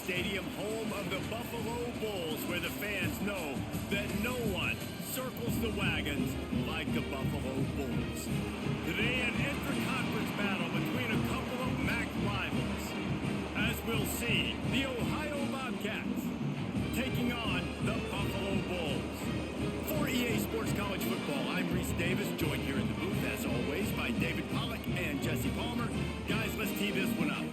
Stadium, home of the Buffalo Bulls, where the fans know that no one circles the wagons like the Buffalo Bulls. Today, an intra-conference battle between a couple of MAC rivals. As we'll see, the Ohio Bobcats taking on the Buffalo Bulls. For EA Sports College Football, I'm Reese Davis, joined here in the booth, as always, by David Pollack and Jesse Palmer. Guys, let's tee this one up.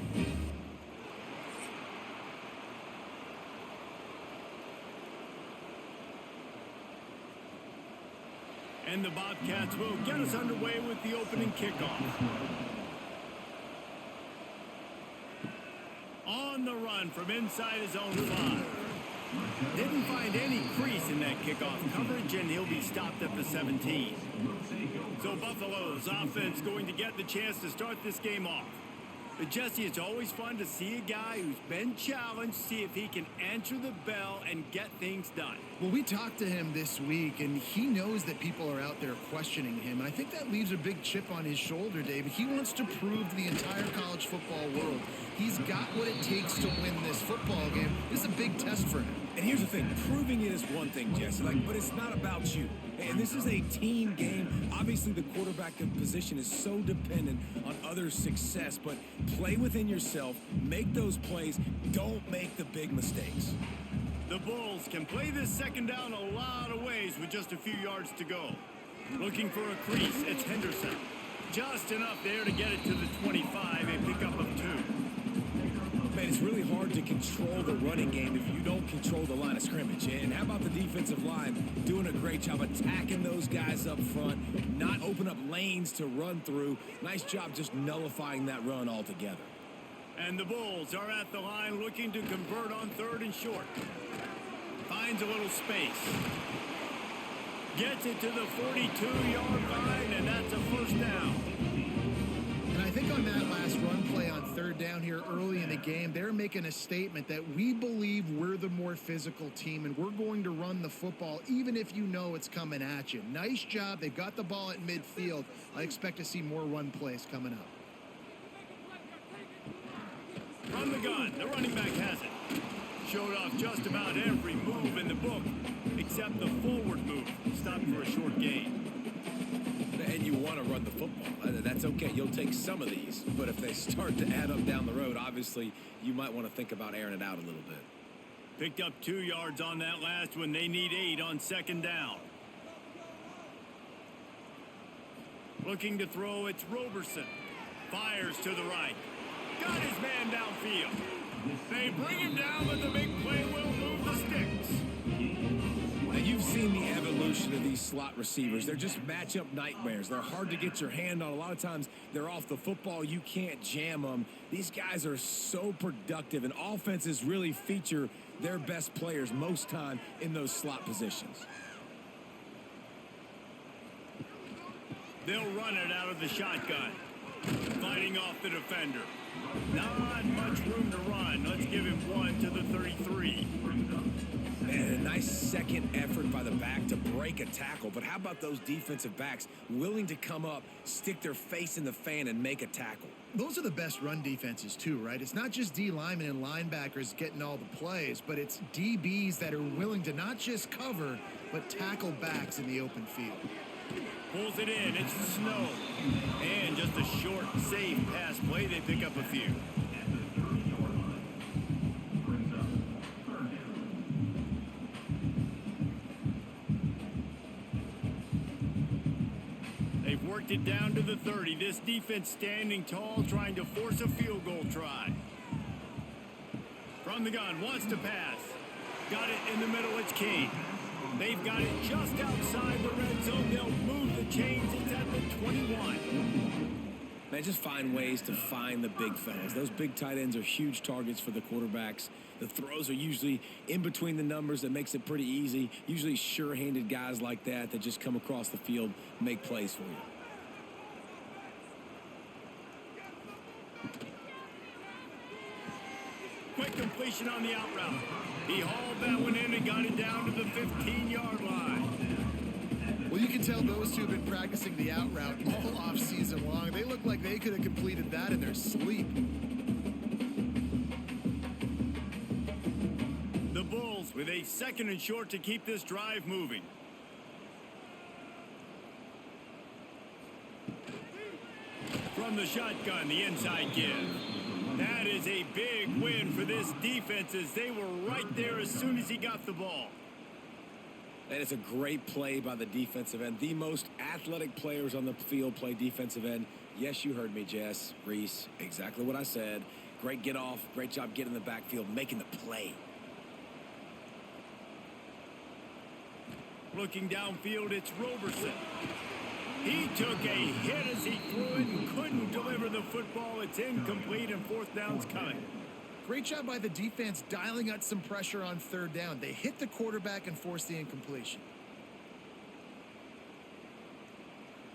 And the Bobcats will get us underway with the opening kickoff. On the run from inside his own 5. Didn't find any crease in that kickoff coverage, and he'll be stopped at the 17. So Buffalo's offense going to get the chance to start this game off. But Jesse, it's always fun to see a guy who's been challenged, see if he can answer the bell and get things done. Well, we talked to him this week, and he knows that people are out there questioning him. And I think that leaves a big chip on his shoulder, David. He wants to prove to the entire college football world he's got what it takes to win this football game. This is a big test for him. And here's the thing, proving it is one thing, Jesse, but it's not about you. And this is a team game. Obviously, the quarterback position is so dependent on others' success, but play within yourself, make those plays, don't make the big mistakes. The Bulls can play this second down a lot of ways with just a few yards to go. Looking for a crease, it's Henderson. Just enough there to get it to the 25, a pickup of 2. Man, it's really hard to control the running game if you don't control the line of scrimmage. And how about the defensive line doing a great job attacking those guys up front, not open up lanes to run through. Nice job just nullifying that run altogether. And the Bulls are at the line looking to convert on 3rd and short. Finds a little space. Gets it to the 42-yard line, and that's a first down. And I think on that last run play on 3rd down here early in the game, they're making a statement that we believe we're the more physical team and we're going to run the football even if you know it's coming at you. Nice job. They've got the ball at midfield. I expect to see more run plays coming up. From the gun, the running back has it. Showed off just about every move in the book except the forward move. Stopped for a short gain. And you want to run the football. That's okay. You'll take some of these. But if they start to add up down the road, obviously, you might want to think about airing it out a little bit. Picked up 2 yards on that last one. They need 8 on 2nd down. Looking to throw, it's Roberson. Fires to the right. Got his man downfield. They bring him down, but the big play will move the sticks. Now, you've seen the evolution of these slot receivers. They're just matchup nightmares. They're hard to get your hand on. A lot of times, they're off the football. You can't jam them. These guys are so productive, and offenses really feature their best players most time in those slot positions. They'll run it out of the shotgun. Fighting off the defender. Not much room to run. Let's give him 1 to the 33. And a nice second effort by the back to break a tackle. But how about those defensive backs willing to come up, stick their face in the fan, and make a tackle? Those are the best run defenses too, right? It's not just D linemen and linebackers getting all the plays, but it's DBs that are willing to not just cover, but tackle backs in the open field. Pulls it in. It's Snow. And just a short, safe pass play. They pick up a few. They've worked it down to the 30. This defense standing tall, trying to force a field goal try. From the gun, wants to pass. Got it in the middle. It's King. They've got it just outside the red zone. They'll move the chains. It's at the 21. Man, just find ways to find the big fellas. Those big tight ends are huge targets for the quarterbacks. The throws are usually in between the numbers. That makes it pretty easy. Usually sure-handed guys like that just come across the field, make plays for you. Quick completion on the out route. He hauled that one in and got it down to the 15-yard line. Well, you can tell those two have been practicing the out route all off-season long. They look like they could have completed that in their sleep. a 2nd and short to keep this drive moving. From the shotgun, the inside give. That is a big win for this defense as they were right there as soon as he got the ball. And it's a great play by the defensive end. The most athletic players on the field play defensive end. Yes, you heard me, Jess, Reese. Exactly what I said. Great get off. Great job getting in the backfield, making the play. Looking downfield, it's Roberson. He took a hit as he threw it and couldn't deliver the football. It's incomplete and 4th down's coming. Great job by the defense dialing out some pressure on 3rd down. They hit the quarterback and forced the incompletion.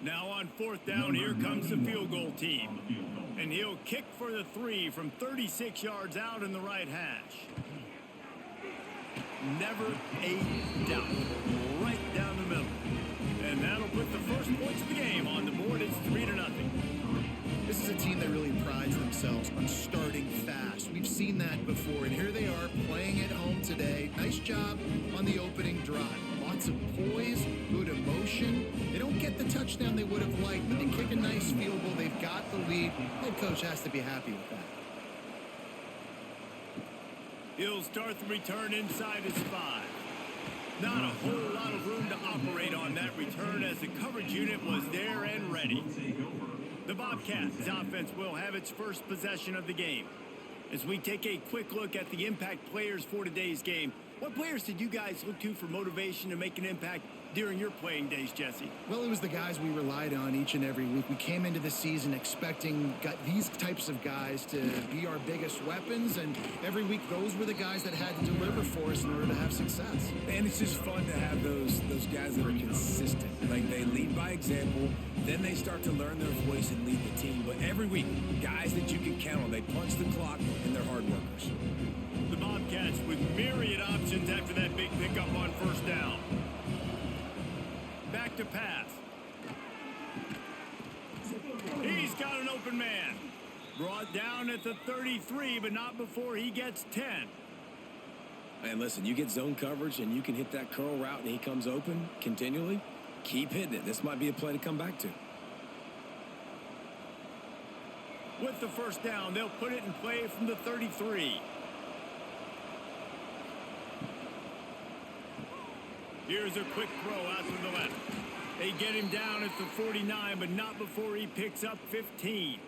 Now on 4th down, here comes the field goal team. And he'll kick for the 3 from 36 yards out in the right hash. Never a doubt. Right down the middle. And that'll put the first points of the game on the board. It's 3-0. This is a team that really prides themselves on starting fast. We've seen that before, and here they are playing at home today. Nice job on the opening drive. Lots of poise, good emotion. They don't get the touchdown they would have liked, but they kick a nice field goal. They've got the lead. Head coach has to be happy with that. He'll start the return inside his 5. Not a whole lot of room to operate on that return as the coverage unit was there and ready. The Bobcats offense will have its first possession of the game. As we take a quick look at the impact players for today's game, what players did you guys look to for motivation to make an impact during your playing days, Jesse? Well, it was the guys we relied on each and every week. We came into the season expecting these types of guys to be our biggest weapons, and every week those were the guys that had to deliver for us in order to have success. And it's just fun to have those guys that are consistent. Like, they lead by example, then they start to learn their voice and lead the team. But every week, guys that you can count on, they punch the clock, and they're hard workers. The Bobcats with myriad options after that big pickup on 1st down. Back to pass. He's got an open man. Brought down at the 33, but not before he gets 10. And listen, you get zone coverage and you can hit that curl route and he comes open continually, keep hitting it. This might be a play to come back to. With the 1st down, they'll put it in play from the 33. Here's a quick throw out to the left. They get him down at the 49, but not before he picks up 15.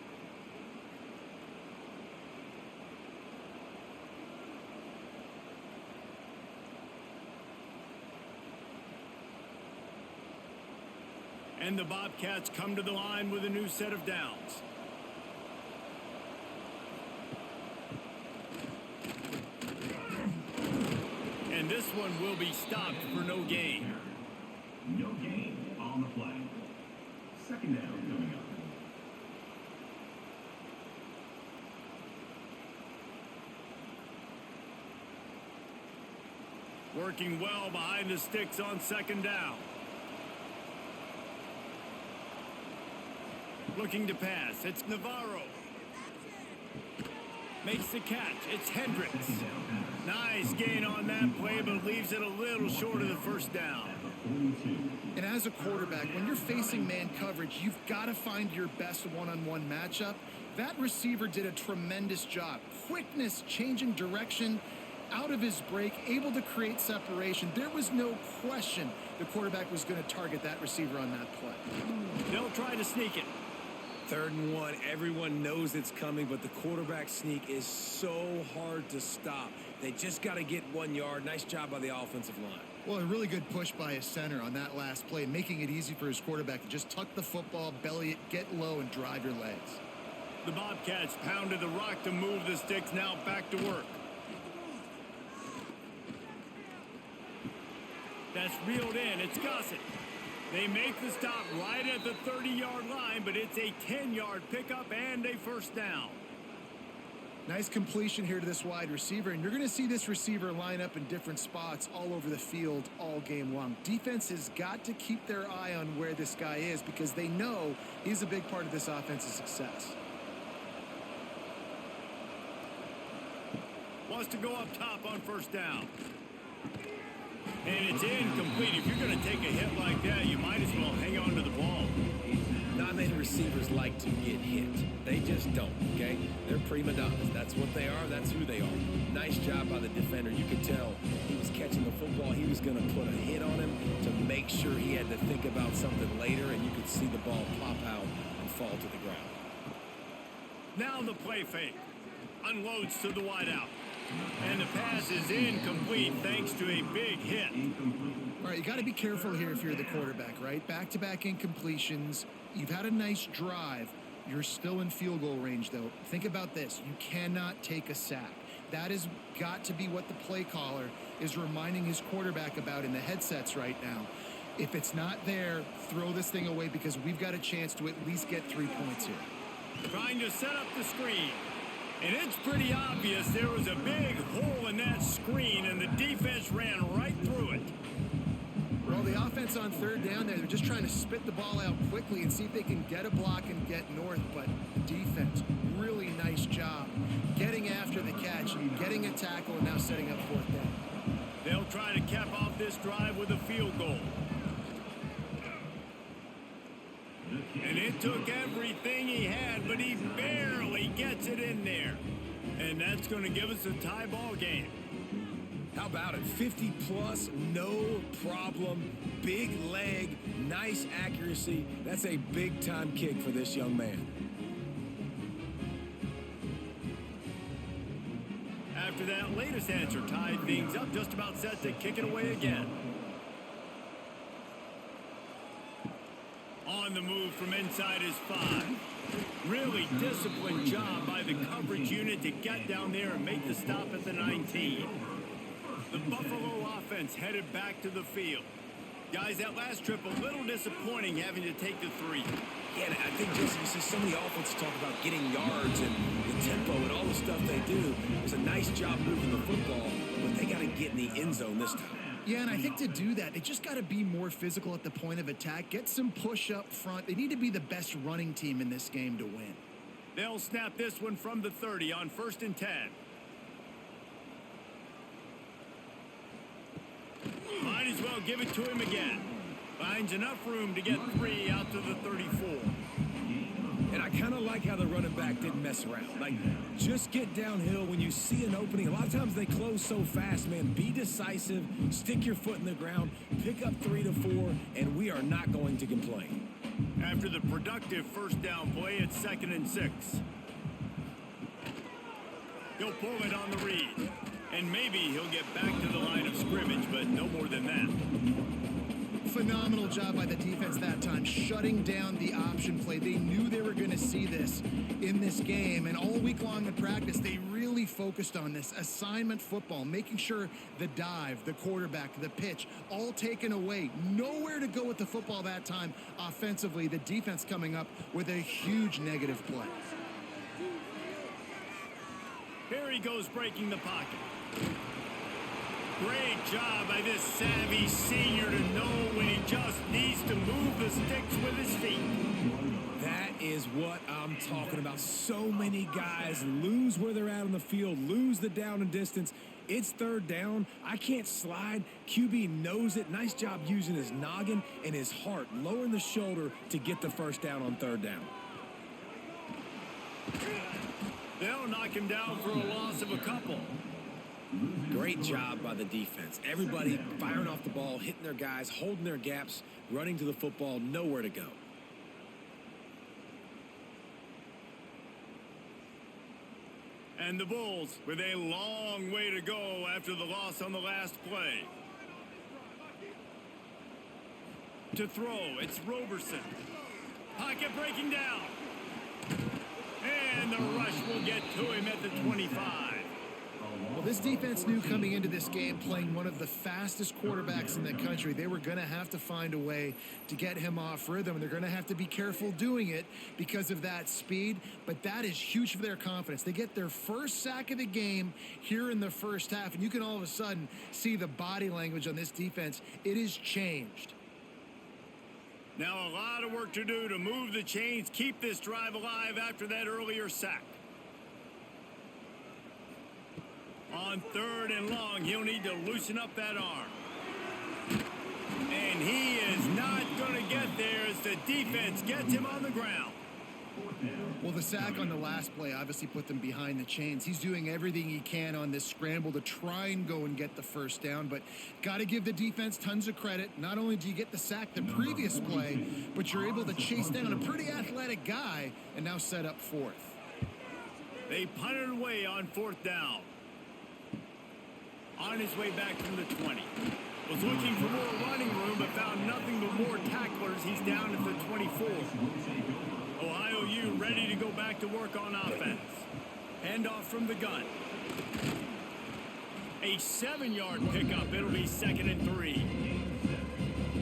And the Bobcats come to the line with a new set of downs. And this one will be stopped for no gain. No gain on the play. 2nd down coming up. Working well behind the sticks on 2nd down. Looking to pass. It's Navarro. Makes the catch. It's Hendricks. Nice gain on that play, but leaves it a little short of the 1st down. And as a quarterback, when you're facing man coverage, you've got to find your best one-on-one matchup. That receiver did a tremendous job. Quickness, changing direction, out of his break, able to create separation. There was no question the quarterback was going to target that receiver on that play. They'll try to sneak it. 3rd and 1, everyone knows it's coming, but the quarterback sneak is so hard to stop. They just got to get 1 yard. Nice job by the offensive line. Well, a really good push by his center on that last play, making it easy for his quarterback to just tuck the football, belly it, get low, and drive your legs. The Bobcats pounded the rock to move the sticks, now back to work. That's reeled in. It's Gossett. They make the stop right at the 30-yard line, but it's a 10-yard pickup and a 1st down. Nice completion here to this wide receiver, and you're going to see this receiver line up in different spots all over the field all game long. Defense has got to keep their eye on where this guy is because they know he's a big part of this offense's success. Wants to go up top on 1st down. And it's incomplete. If you're going to take a hit like that, you might as well hang on to the ball. Not many receivers like to get hit. They just don't, okay? They're prima donnas. That's what they are. That's who they are. Nice job by the defender. You could tell he was catching the football. He was going to put a hit on him to make sure he had to think about something later, and you could see the ball pop out and fall to the ground. Now the play fake. Unloads to the wideout. And the pass is incomplete thanks to a big hit. All right, you got to be careful here if you're the quarterback, right? Back-to-back incompletions. You've had a nice drive. You're still in field goal range, though. Think about this. You cannot take a sack. That has got to be what the play caller is reminding his quarterback about in the headsets right now. If it's not there, throw this thing away because we've got a chance to at least get 3 points here. Trying to set up the screen. And it's pretty obvious there was a big hole in that screen, and the defense ran right through it. Well, the offense on third down there, they're just trying to spit the ball out quickly and see if they can get a block and get north. But the defense, really nice job getting after the catch, getting a tackle, and now setting up fourth down. They'll try to cap off this drive with a field goal. And it took everything he had, but he barely gets it in there. And that's going to give us a tie ball game. How about it? 50 plus, no problem. Big leg, nice accuracy. That's a big time kick for this young man. After that latest answer tied things up, just about set to kick it away again. On the move from inside his 5. Really disciplined job by the coverage unit to get down there and make the stop at the 19. The Buffalo offense headed back to the field. Guys, that last trip a little disappointing having to take the 3. Yeah, and I think just you see so many offenses talk about getting yards and the tempo and all the stuff they do. It's a nice job moving the football, but they got to get in the end zone this time. Yeah, and I think to do that, they just got to be more physical at the point of attack. Get some push up front. They need to be the best running team in this game to win. They'll snap this one from the 30 on 1st and 10. Might as well give it to him again. Finds enough room to get 3 out to the 34. And I kind of like how the running back didn't mess around. Like, just get downhill when you see an opening. A lot of times they close so fast, man. Be decisive, stick your foot in the ground, pick up 3 to 4, and we are not going to complain. After the productive first down play, it's 2nd and 6. He'll pull it on the read. And maybe he'll get back to the line of scrimmage, but no more than that. Phenomenal job by the defense that time, shutting down the option play. They knew they were going to see this in this game, and all week long in practice, they really focused on this assignment football, making sure the dive, the quarterback, the pitch, all taken away. Nowhere to go with the football that time offensively. The defense coming up with a huge negative play. Here he goes breaking the pocket. Great job by this savvy senior to know when he just needs to move the sticks with his feet. That is what I'm talking about. So many guys lose where they're at on the field, lose the down and distance. It's 3rd down. I can't slide. QB knows it. Nice job using his noggin and his heart, lowering the shoulder to get the 1st down on 3rd down. They'll knock him down for a loss of a couple. Great job by the defense. Everybody firing off the ball, hitting their guys, holding their gaps, running to the football, nowhere to go. And the Bulls with a long way to go after the loss on the last play. To throw, it's Roberson. Pocket breaking down. And the rush will get to him at the 25. Well, this defense knew coming into this game, playing one of the fastest quarterbacks in the country, they were going to have to find a way to get him off rhythm. They're going to have to be careful doing it because of that speed, but that is huge for their confidence. They get their first sack of the game here in the first half, and you can all of a sudden see the body language on this defense. It is changed. Now a lot of work to do to move the chains, keep this drive alive after that earlier sack. On 3rd and long, he'll need to loosen up that arm. And he is not going to get there as the defense gets him on the ground. Well, the sack on the last play obviously put them behind the chains. He's doing everything he can on this scramble to try and go and get the first down, but got to give the defense tons of credit. Not only do you get the sack the previous play, but you're able to chase down a pretty athletic guy and now set up fourth. They punted away on fourth down. On his way back from the 20. Was looking for more running room, but found nothing but more tacklers. He's down at the 24. Ohio U ready to go back to work on offense. Handoff from the gun. A 7-yard pickup. It'll be 2nd and 3.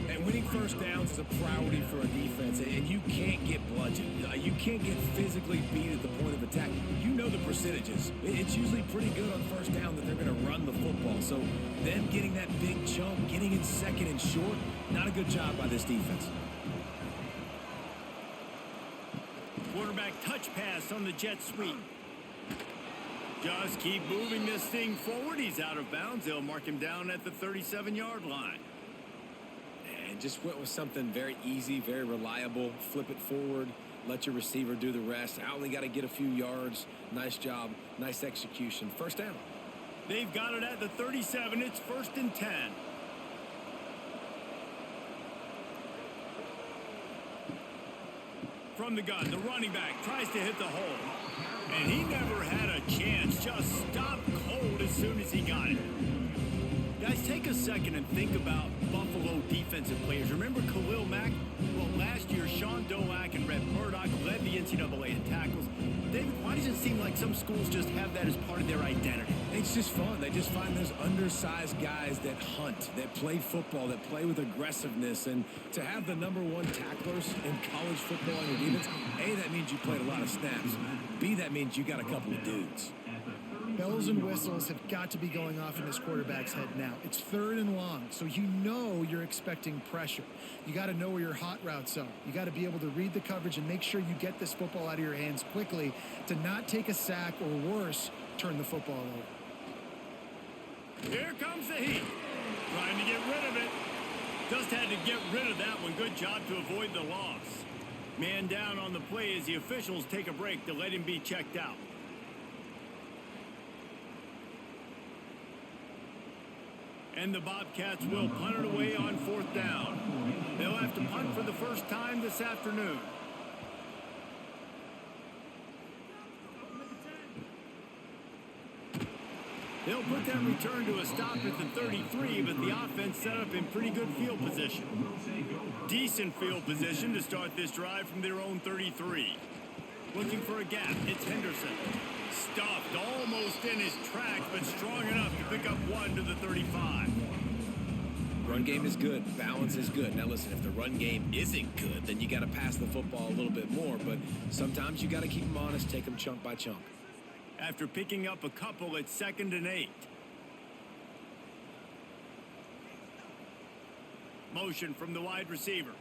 And winning first downs is a priority for a defense, and you can't get bludgeoned. You can't get physically beat at the point of attack. You know the percentages. It's usually pretty good on first down that they're going to run the football. So them getting that big chunk, getting in 2nd and short, not a good job by this defense. Quarterback touch pass on the jet sweep. Just keep moving this thing forward. He's out of bounds. They'll mark him down at the 37-yard line. And just went with something very easy, very reliable. Flip it forward. Let your receiver do the rest. I only got to get a few yards. Nice job. Nice execution. First down. They've got it at the 37. It's 1st and 10. From the gun, the running back tries to hit the hole. And he never had a chance. Just stopped cold as soon as he got it. Guys, take a second and think about Buffalo defensive players. Remember Khalil Mack? Well, last year, Sean Dolak and Red Murdoch led the NCAA in tackles. David, why does it seem like some schools just have that as part of their identity? It's just fun. They just find those undersized guys that hunt, that play football, that play with aggressiveness. And to have the #1 tacklers in college football in your defense, A, that means you played a lot of snaps. B, that means you got a couple of dudes. Bells and whistles have got to be going off in this quarterback's head now. It's 3rd and long, so you know you're expecting pressure. You got to know where your hot routes are. You got to be able to read the coverage and make sure you get this football out of your hands quickly to not take a sack or worse, turn the football over. Here comes the heat. Trying to get rid of it. Just had to get rid of that one. Good job to avoid the loss. Man down on the play as the officials take a break to let him be checked out. And the Bobcats will punt it away on 4th down. They'll have to punt for the first time this afternoon. They'll put that return to a stop at the 33, but the offense set up in pretty good field position. Decent field position to start this drive from their own 33. Looking for a gap. It's Henderson. Stuffed almost in his tracks, but strong enough to pick up 1 to the 35. Run game is good. Balance is good. Now listen, if the run game isn't good, then you got to pass the football a little bit more. But sometimes you got to keep them honest, take them chunk by chunk. After picking up a couple, it's 2nd and 8. Motion from the wide receiver.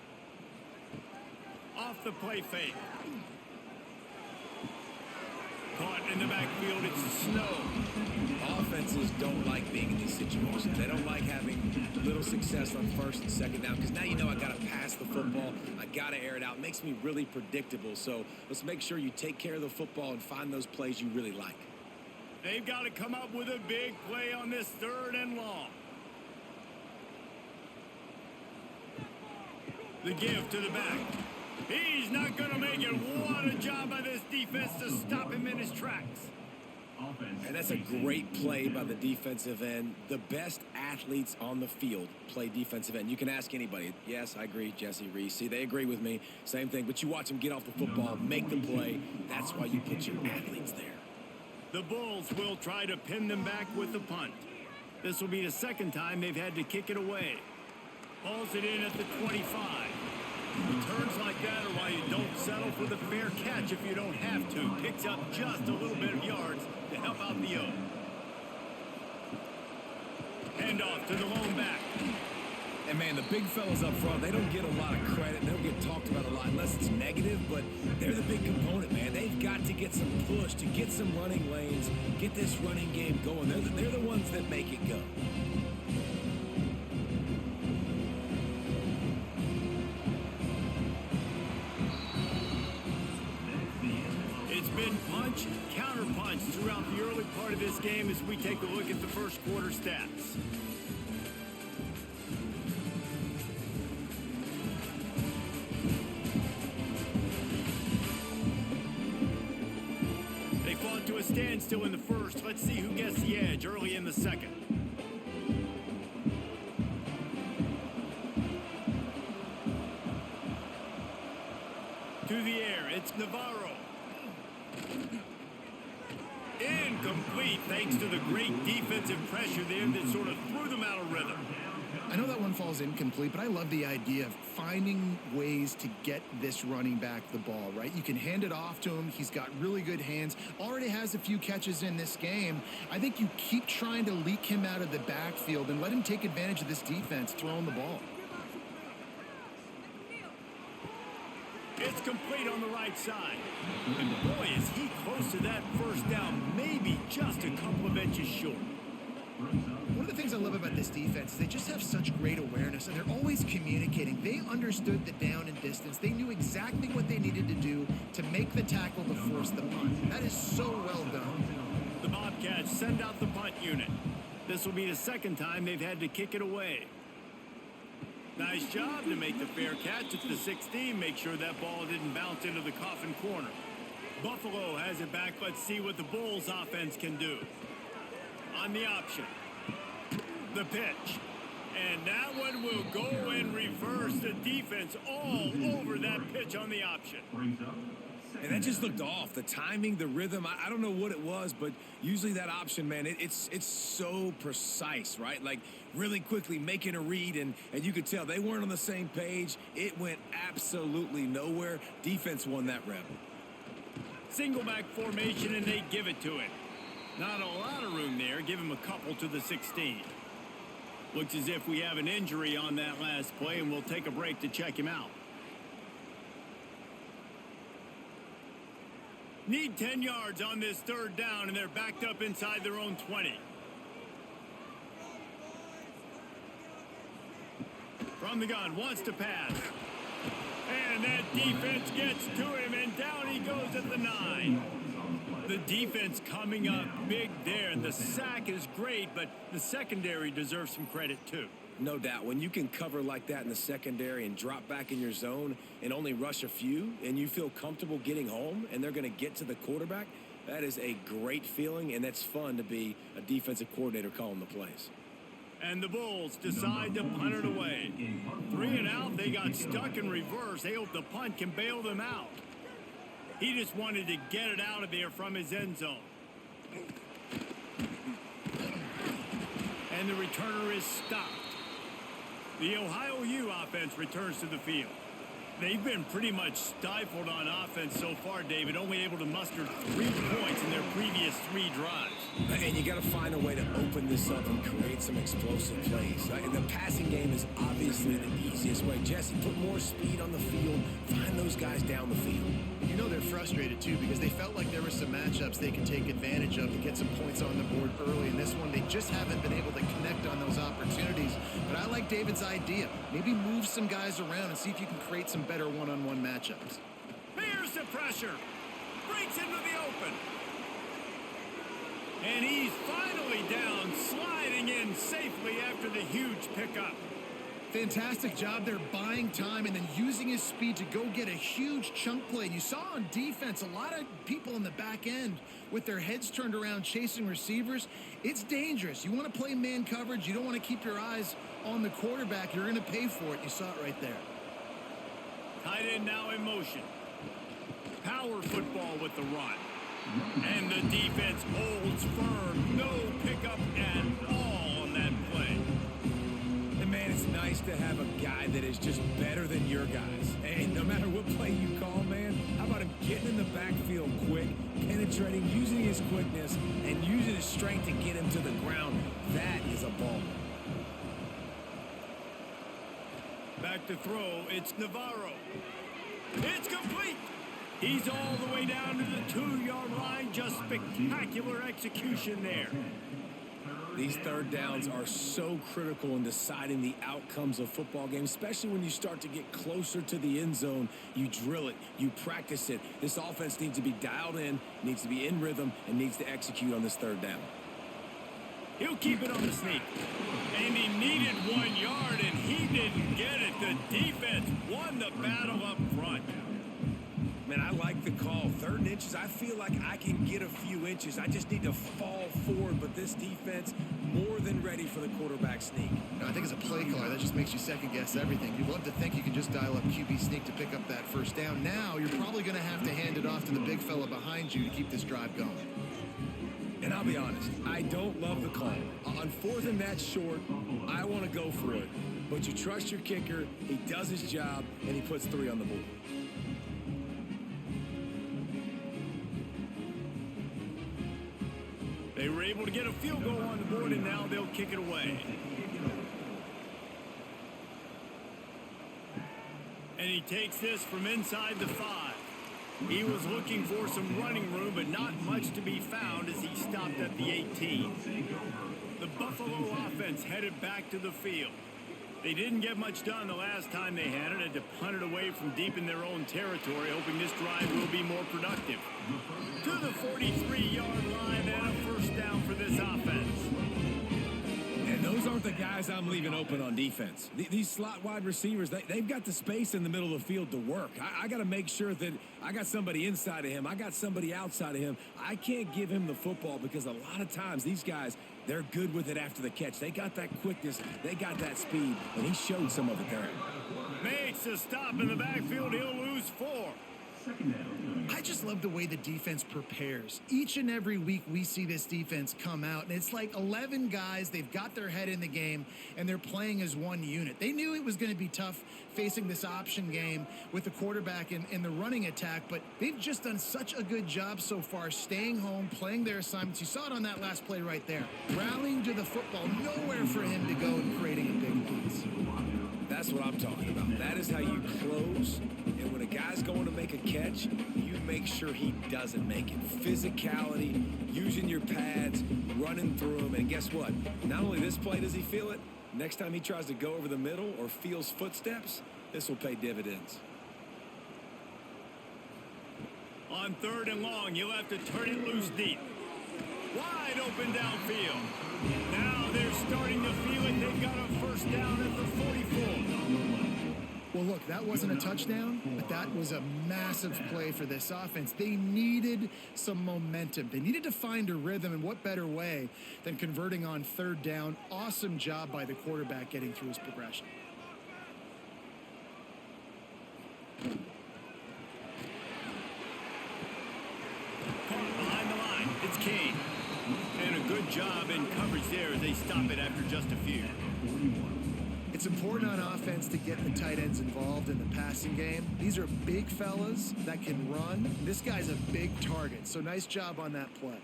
Off the play fake. Caught in the backfield, it's Snow. Offenses don't like being in these situations. They don't like having little success on 1st and 2nd down because now you know I got to pass the football. I got to air it out. It makes me really predictable. So let's make sure you take care of the football and find those plays you really like. They've got to come up with a big play on this 3rd and long. The give to the back. He's not going to make it. What a job by this defense to stop him in his tracks. And that's a great play by the defensive end. The best athletes on the field play defensive end. You can ask anybody. Yes, I agree, Jesse Reese. See, they agree with me. Same thing. But you watch them get off the football, make the play. That's why you put your athletes there. The Bulls will try to pin them back with the punt. This will be the 2nd time they've had to kick it away. Hauls it in at the 25. Returns like that are why you don't settle for the fair catch if you don't have to. Picks up just a little bit of yards to help out the O. Handoff to the lone back. And, man, the big fellas up front, they don't get a lot of credit. They don't get talked about a lot unless it's negative, but they're the big component, man. They've got to get some push, to get some running lanes, get this running game going. They're the ones that make it go. It's been punch, counter-punch throughout the early part of this game as we take a look at the first quarter stats. They fought to a standstill in the first. Let's see who gets the edge early in the second. To the air, it's Navarro. Incomplete thanks to the great defensive pressure there that sort of threw them out of rhythm. I know that one falls incomplete, but I love the idea of finding ways to get this running back the ball, right? You can hand it off to him. He's got really good hands. Already has a few catches in this game. I think you keep trying to leak him out of the backfield and let him take advantage of this defense throwing the ball. It's complete on the right side. And boy, is he close to that first down, maybe just a couple of inches short. One of the things I love about this defense is they just have such great awareness, and they're always communicating. They understood the down and distance. They knew exactly what they needed to do to make the tackle to force the punt. That is so well done. The Bobcats send out the punt unit. This will be the second time they've had to kick it away. Nice job to make the fair catch at the 16. Make sure that ball didn't bounce into the coffin corner. Buffalo has it back. Let's see what the Bulls offense can do. On the option. The pitch. And that one will go in reverse. The defense all over that pitch on the option. And that just looked off. The timing, the rhythm, I don't know what it was, but usually that option, man, it's so precise, right? Like really quickly making a read, and you could tell they weren't on the same page. It went absolutely nowhere. Defense won that rep. Single back formation, and they give it to him. Not a lot of room there. Give him a couple to the 16. Looks as if we have an injury on that last play, and we'll take a break to check him out. Need 10 yards on this third down, and they're backed up inside their own 20. From the gun, wants to pass. And that defense gets to him, and down he goes at the 9. The defense coming up big there, and the sack is great, but the secondary deserves some credit too. No doubt. When you can cover like that in the secondary and drop back in your zone and only rush a few, and you feel comfortable getting home and they're going to get to the quarterback, that is a great feeling, and that's fun to be a defensive coordinator calling the plays. And the Bulls decide to punt it away. 3 and out, they got stuck in reverse. They hope the punt can bail them out. He just wanted to get it out of there from his end zone. And the returner is stopped. The Ohio U offense returns to the field. They've been pretty much stifled on offense so far, David, only able to muster 3 points in their previous 3 drives. And you got to find a way to open this up and create some explosive plays. And the passing game is obviously the easiest way. Jesse, put more speed on the field. Find those guys down the field. You know they're frustrated, too, because they felt like there were some matchups they could take advantage of to get some points on the board early. In this one, they just haven't been able to connect on those opportunities. But I like David's idea. Maybe move some guys around and see if you can create some better one-on-one matchups. Here's the pressure. Breaks into the open. And he's finally down, sliding in safely after the huge pickup. Fantastic job there buying time and then using his speed to go get a huge chunk play. And you saw on defense a lot of people in the back end with their heads turned around chasing receivers. It's dangerous. You want to play man coverage. You don't want to keep your eyes on the quarterback. You're going to pay for it. You saw it right there. Tight end now in motion. Power football with the run. And the defense holds firm. No pickup at all on that play. And man, it's nice to have a guy that is just better than your guys. And no matter what play you call, man, how about him getting in the backfield quick, penetrating, using his quickness, and using his strength to get him to the ground. That is a ball. Back to throw, it's Navarro. It's complete. He's all the way down to the 2-yard line. Just spectacular execution there. These third downs are so critical in deciding the outcomes of football games, especially when you start to get closer to the end zone. You drill it, you practice it. This offense needs to be dialed in, needs to be in rhythm, and needs to execute on this third down. He'll keep it on the sneak. And he needed 1 yard, and he didn't get it. The defense won the battle up front. Man, I like the call. 3rd and inches, I feel like I can get a few inches. I just need to fall forward, but this defense more than ready for the quarterback sneak. I think as a play caller, that just makes you second-guess everything. You'd love to think you can just dial up QB sneak to pick up that first down. Now, you're probably going to have to hand it off to the big fella behind you to keep this drive going. And I'll be honest, I don't love the call. On 4th and that's short, I want to go for it. But you trust your kicker, he does his job, and he puts 3 on the board. They were able to get a field goal on the board, and now they'll kick it away. And he takes this from inside the 5. He was looking for some running room, but not much to be found as he stopped at the 18. The Buffalo offense headed back to the field. They didn't get much done the last time they had it. Had to punt it away from deep in their own territory, hoping this drive will be more productive. To the 43-yard line and a first down for this offense. And those aren't the guys I'm leaving open on defense. These slot wide receivers, they've got the space in the middle of the field to work. I got to make sure that I got somebody inside of him. I got somebody outside of him. I can't give him the football because a lot of times these guys, they're good with it after the catch. They got that quickness. They got that speed, and he showed some of it there. Makes a stop in the backfield. He'll lose 4. I just love the way the defense prepares. Each and every week we see this defense come out, and it's like 11 guys. They've got their head in the game, and they're playing as one unit. They knew it was going to be tough facing this option game with the quarterback in the running attack, but they've just done such a good job so far staying home, playing their assignments. You saw it on that last play right there. Rallying to the football, nowhere for him to go and creating a big loss. That's what I'm talking about. That is how you close. And when a guy's going to make a catch, you make sure he doesn't make it. Physicality, using your pads, running through them. And guess what? Not only this play does he feel it, next time he tries to go over the middle or feels footsteps, this will pay dividends. On 3rd and long, you'll have to turn it loose deep. Wide open downfield. Now they're starting to feel it. They've got a first down at the 44. Well, look, that wasn't a touchdown, but that was a massive play for this offense. They needed some momentum. They needed to find a rhythm, and what better way than converting on 3rd down. Awesome job by the quarterback getting through his progression. Caught behind the line. It's Kane. And a good job in coverage there as they stop it after just a few. It's important on offense to get the tight ends involved in the passing game. These are big fellas that can run. This guy's a big target, so nice job on that play.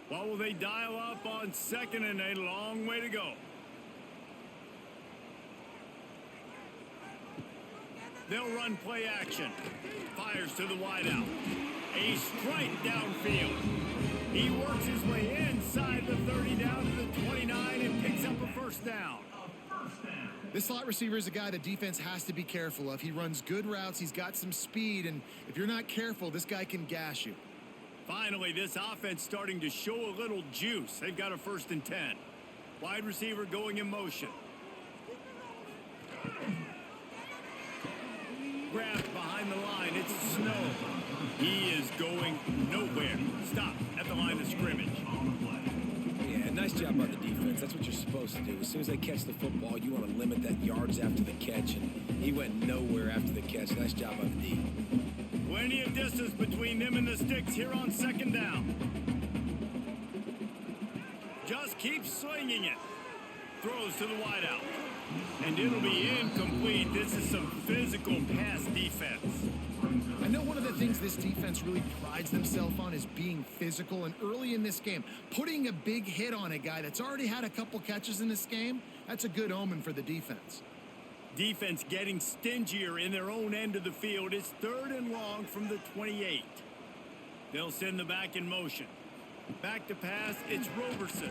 What will they dial up on 2nd and a long way to go? They'll run play action. Fires to the wideout. A strike downfield. He works his way inside the 30 down to the 29 and picks up a first down. This slot receiver is a guy the defense has to be careful of. He runs good routes. He's got some speed, and if you're not careful, this guy can gash you. Finally, this offense starting to show a little juice. They've got a 1st and 10. Wide receiver going in motion. Grabbed behind the line. It's Snow. He is going nowhere. Stop at the line of scrimmage. Yeah, nice job by the defense. That's what you're supposed to do. As soon as they catch the football, you want to limit that yards after the catch, and he went nowhere after the catch. Nice job by the D. Plenty of distance between them and the sticks here on 2nd down. Just keep slinging it. Throws to the wideout. And it'll be incomplete. This is some physical pass defense. I know one of the things this defense really prides themselves on is being physical, and early in this game, putting a big hit on a guy that's already had a couple catches in this game, that's a good omen for the defense. Defense getting stingier in their own end of the field. It's 3rd and long from the 28. They'll send the back in motion. Back to pass, it's Roberson.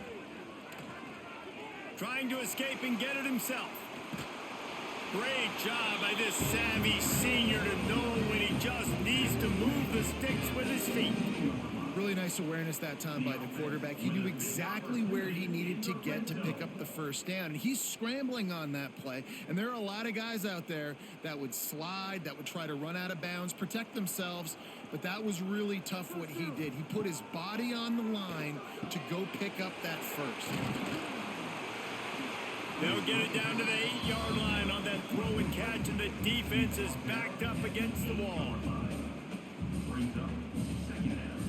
trying to escape and get it himself. Great job by this savvy senior to know when he just needs to move the sticks with his feet. Really nice awareness that time by the quarterback. He knew exactly where he needed to get to pick up the first down. And he's scrambling on that play. And there are a lot of guys out there that would slide, that would try to run out of bounds, protect themselves. But that was really tough what he did. He put his body on the line to go pick up that first. They'll get it down to the 8-yard line on that throw and catch, and the defense is backed up against the wall. Brings up second down.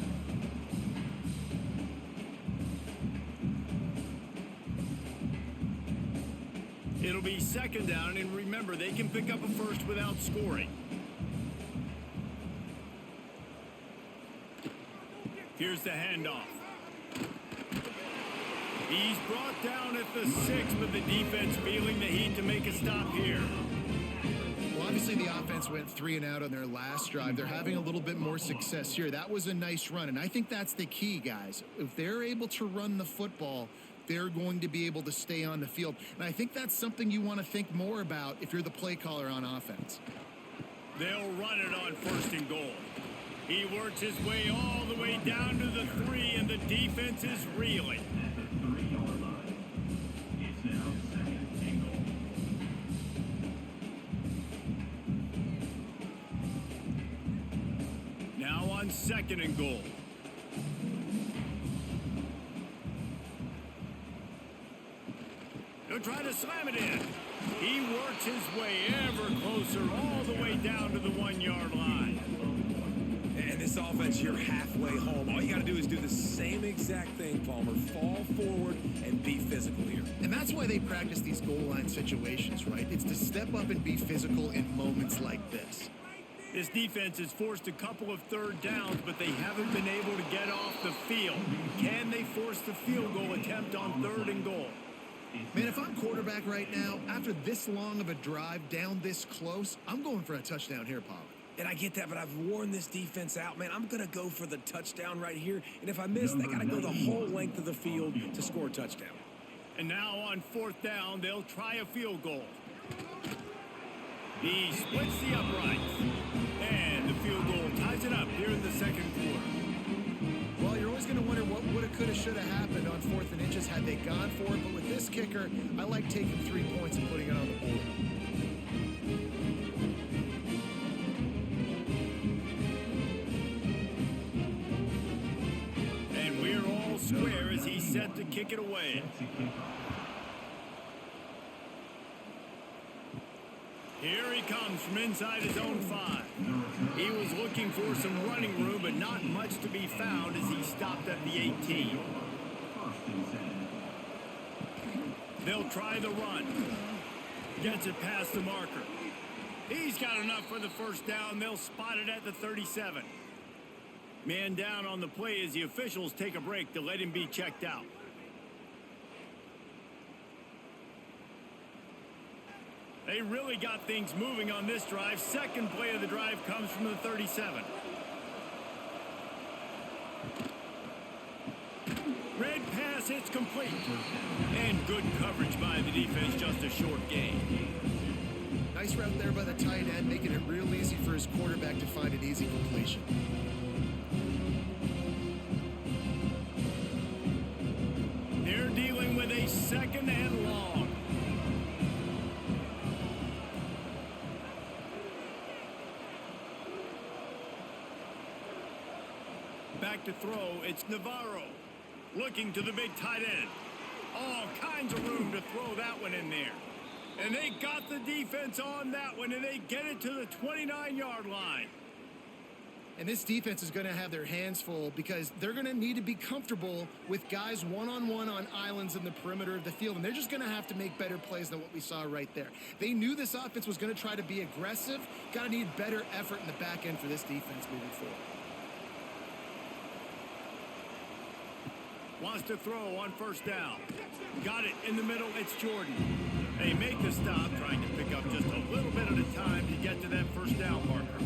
It'll be second down, and remember, they can pick up a first without scoring. Here's the handoff. He's brought down at the 6, but the defense feeling the heat to make a stop here. Well, obviously the offense went 3 and out on their last drive. They're having a little bit more success here. That was a nice run, and I think that's the key, guys. If they're able to run the football, they're going to be able to stay on the field. And I think that's something you want to think more about if you're the play caller on offense. They'll run it on 1st and goal. He works his way all the way down to the 3, and the defense is reeling. At the 3-yard line. It's now second and goal. Now on 2nd and goal. He'll try to slam it in. He works his way ever closer all the way down to the 1-yard line. And this offense, you're halfway home. All you got to do is do the same exact thing, Palmer. Fall forward and be physical here. And that's why they practice these goal line situations, right? It's to step up and be physical in moments like this. This defense has forced a couple of 3rd downs, but they haven't been able to get off the field. Can they force the field goal attempt on 3rd and goal? Man, if I'm quarterback right now, after this long of a drive down this close, I'm going for a touchdown here, Pollard. And I get that, but I've worn this defense out, man. I'm going to go for the touchdown right here. And if I miss, they got to go the whole length of the field to score a touchdown. And now on 4th down, they'll try a field goal. He splits the uprights. And the field goal ties it up here in the 2nd quarter. Well, you're always going to wonder what woulda, coulda, shoulda happened on 4th and inches had they gone for it. But with this kicker, I like taking 3 points and putting it on the board. And we're all square as he's set to kick it away. Here he comes from inside his own 5. He was looking for some running room, but not much to be found as he stopped at the 18. First and 10. They'll try the run. Gets it past the marker. He's got enough for the first down. They'll spot it at the 37. Man down on the play as the officials take a break to let him be checked out. They really got things moving on this drive. 2nd play of the drive comes from the 37. Red pass hits complete. And good coverage by the defense, just a short gain. Nice route there by the tight end, making it real easy for his quarterback to find an easy completion. They're dealing with a 2nd and long. Back to throw, it's Navarro. Looking to the big tight end. All kinds of room to throw that one in there. And they got the defense on that one, and they get it to the 29-yard line. And this defense is going to have their hands full because they're going to need to be comfortable with guys one-on-one on islands in the perimeter of the field. And they're just going to have to make better plays than what we saw right there. They knew this offense was going to try to be aggressive. Got to need better effort in the back end for this defense moving forward. Wants to throw on 1st down. Got it in the middle. It's Jordan. They make the stop, trying to pick up just a little bit at a time to get to that 1st down marker.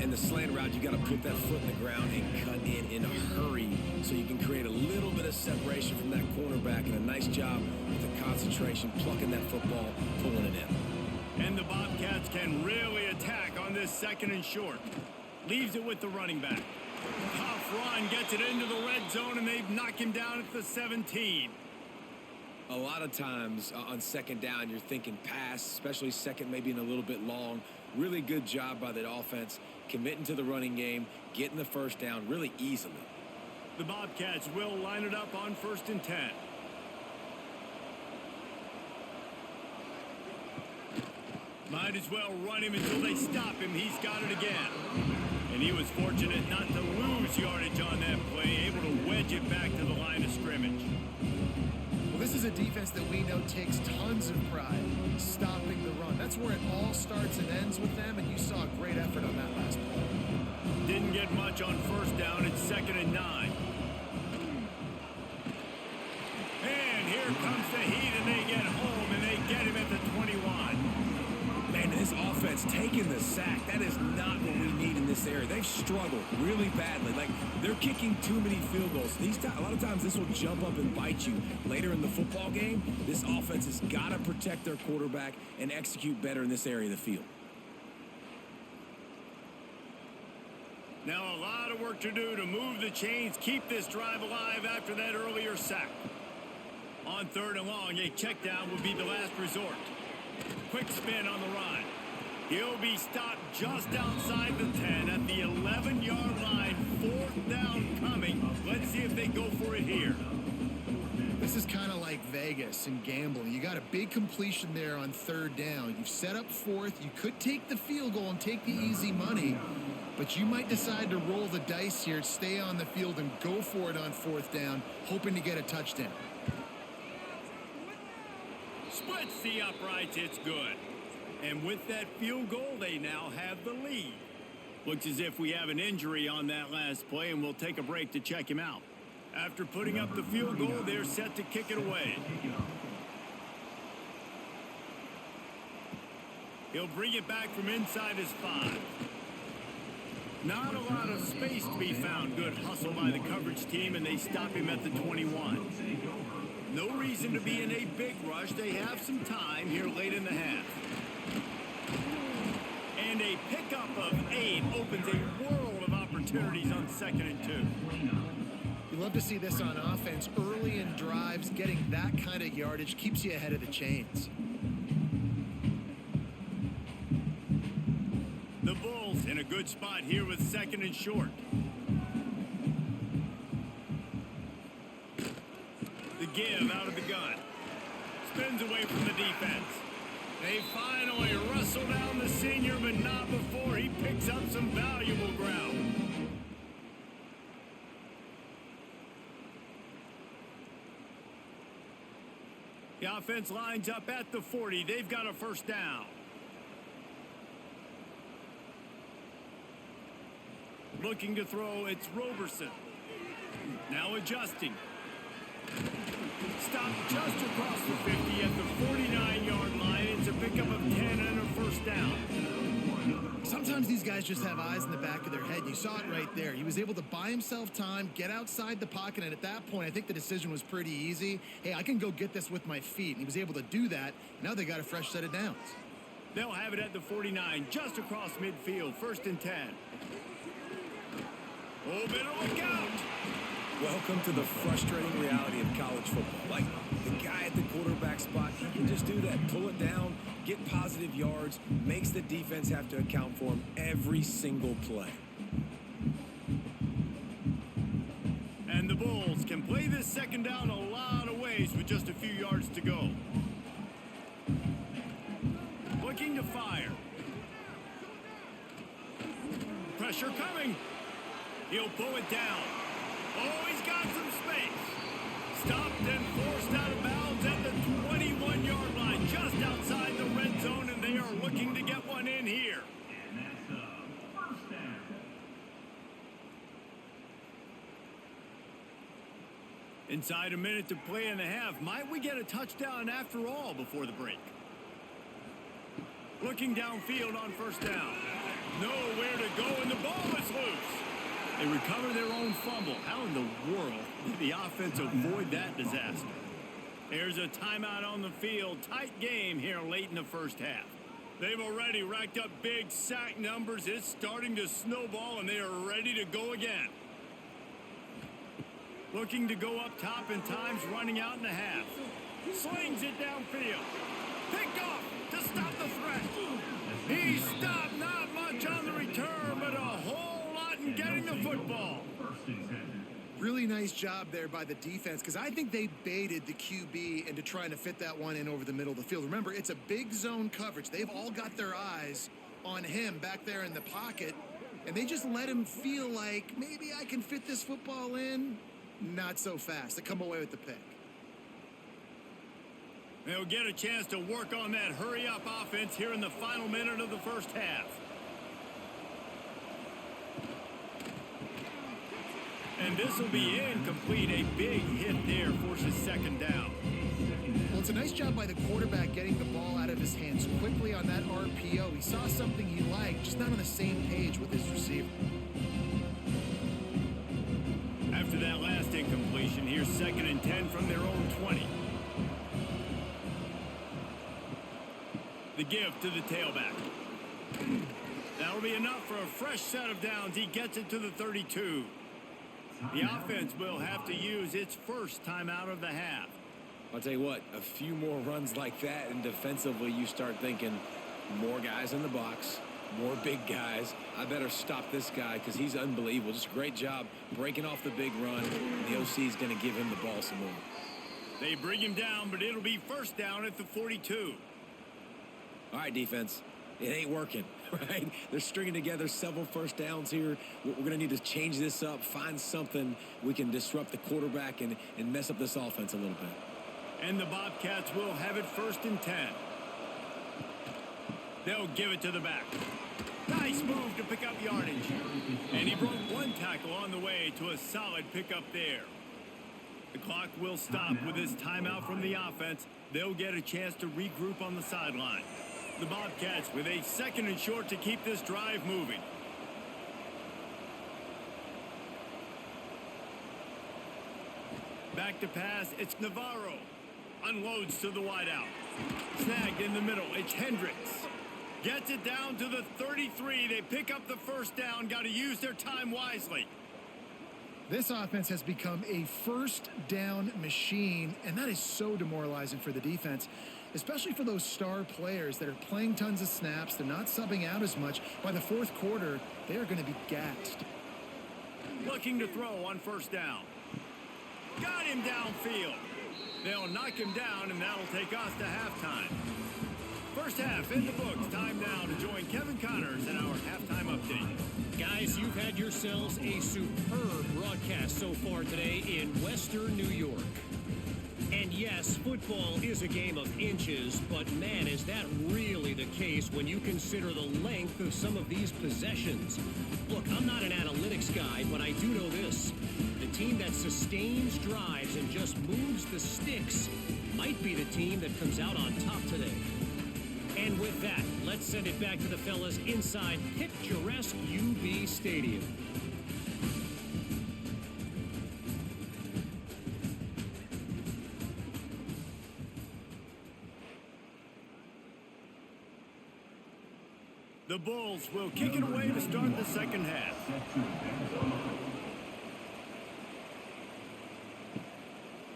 And And the slant route, you got to put that foot in the ground and cut in a hurry so you can create a little bit of separation from that cornerback, and a nice job with the concentration, plucking that football, pulling it in. And the Bobcats can really attack on this 2nd and short. Leaves it with the running back. Tough run, gets it into the red zone, and they knock him down at the 17. A lot of times on 2nd down, you're thinking pass, especially 2nd, maybe in a little bit long. Really good job by that offense, committing to the running game, getting the 1st down really easily. The Bobcats will line it up on 1st and 10. Might as well run him until they stop him. He's got it again. And he was fortunate not to lose yardage on that play, able to wedge it back to the line of scrimmage. Well, this is a defense that we know takes tons of pride stopping the run. That's where it all starts and ends with them, and you saw a great effort on that last play. Didn't get much on 1st down. It's 2nd and 9. And here comes the heat, and they get home, and they get him at the 21. Man, this offense taking the sack, that is not what we need in this area. They've struggled really badly. Like, they're kicking too many field goals. A lot of times this will jump up and bite you later in the football game. This offense has got to protect their quarterback and execute better in this area of the field. Now a lot of work to do to move the chains, keep this drive alive after that earlier sack. On 3rd and long, a check down would be the last resort. Quick spin on the run. He'll be stopped just outside the 10 at the 11-yard line. 4th down coming. Let's see if they go for it here. This is kind of like Vegas and gambling. You got a big completion there on 3rd down. You've set up 4th. You could take the field goal and take the easy money, but you might decide to roll the dice here, stay on the field, and go for it on 4th down, hoping to get a touchdown. Splits the uprights, it's good. And with that field goal, they now have the lead. Looks as if we have an injury on that last play, and we'll take a break to check him out. After putting up the field goal, they're set to kick it away. He'll bring it back from inside his 5. Not a lot of space to be found. Good hustle by the coverage team, and they stop him at the 21. No reason to be in a big rush. They have some time here late in the half. And a pickup of 8 opens a world of opportunities on 2nd and 2. You love to see this on offense. Early in drives, getting that kind of yardage keeps you ahead of the chains. The Bulls in a good spot here with 2nd and short. The give out of the gun. Spins away from the defense. They finally wrestle down the senior, but not before he picks up some valuable ground. The offense lines up at the 40. They've got a 1st down. Looking to throw, it's Roberson. Now adjusting. Stopped just across the 50 at the 49-yard line. It's a pickup of 10 and a 1st down. Sometimes these guys just have eyes in the back of their head. You saw it right there. He was able to buy himself time, get outside the pocket, and at that point, I think the decision was pretty easy. Hey, I can go get this with my feet. And he was able to do that. Now they got a fresh set of downs. They'll have it at the 49, just across midfield, 1st and 10. Oh, better look out! Welcome to the frustrating reality of college football. Like, the guy at the quarterback spot, he can just do that. Pull it down, get positive yards, makes the defense have to account for him every single play. And the Bulls can play this 2nd down a lot of ways with just a few yards to go. Looking to fire. Pressure coming. He'll pull it down. Oh, he's got some space. Stopped and forced out of bounds at the 21-yard line, just outside the red zone, and they are looking to get one in here. And that's a 1st down. Inside a minute to play in the half. Might we get a touchdown after all before the break? Looking downfield on 1st down. Nowhere to go, and the They recover their own fumble. How in the world did the offense avoid that disaster? There's a timeout on the field. Tight game here late in the first half. They've already racked up big sack numbers. It's starting to snowball, and they are ready to go again. Looking to go up top in times, running out in the half. Slings it downfield. Picked off to stop the threat. He stopped, not much on the return, but a whole lot in getting the football. Really nice job there by the defense, because I think they baited the QB into trying to fit that one in over the middle of the field. Remember, it's a big zone coverage. They've all got their eyes on him back there in the pocket, and they just let him feel like, maybe I can fit this football in. Not so fast. They come away with the pick. They'll get a chance to work on that hurry-up offense here in the final minute of the first half. And this will be incomplete. A big hit there forces second down. Well, it's a nice job by the quarterback getting the ball out of his hands quickly on that RPO. He saw something he liked, just not on the same page with his receiver. After that last incompletion, here's 2nd and 10 from their own 20. The give to the tailback. That'll be enough for a fresh set of downs. He gets it to the 32. The offense will have to use its first timeout of the half. I'll tell you what, a few more runs like that, and defensively you start thinking more guys in the box, more big guys. I better stop this guy because he's unbelievable. Just a great job breaking off the big run. The OC is going to give him the ball some more. They bring him down, but it'll be first down at the 42. All right, defense. It ain't working, right? They're stringing together several first downs here. We're going to need to change this up, find something we can disrupt the quarterback and mess up this offense a little bit. And the Bobcats will have it 1st and 10. They'll give it to the back. Nice move to pick up yardage. And he broke one tackle on the way to a solid pickup there. The clock will stop with this timeout from the offense. They'll get a chance to regroup on the sideline. The Bobcats with a 2nd and short to keep this drive moving. Back to pass, it's Navarro. Unloads to the wideout. Snagged in the middle, it's Hendricks. Gets it down to the 33. They pick up the first down. Got to use their time wisely. This offense has become a first down machine, and that is so demoralizing for the defense, especially for those star players that are playing tons of snaps. They're not subbing out as much. By the 4th quarter, they are going to be gassed. Looking to throw on first down. Got him downfield. They'll knock him down, and that'll take us to halftime. First half in the books. Time now to join Kevin Connors in our halftime update. Guys, you've had yourselves a superb broadcast so far today in Western New York. And yes, football is a game of inches, but man, is that really the case when you consider the length of some of these possessions. Look, I'm not an analytics guy, but I do know this. The team that sustains drives and just moves the sticks might be the team that comes out on top today. And with that, let's send it back to the fellas inside picturesque UB Stadium. The Bulls will kick it away to start the second half.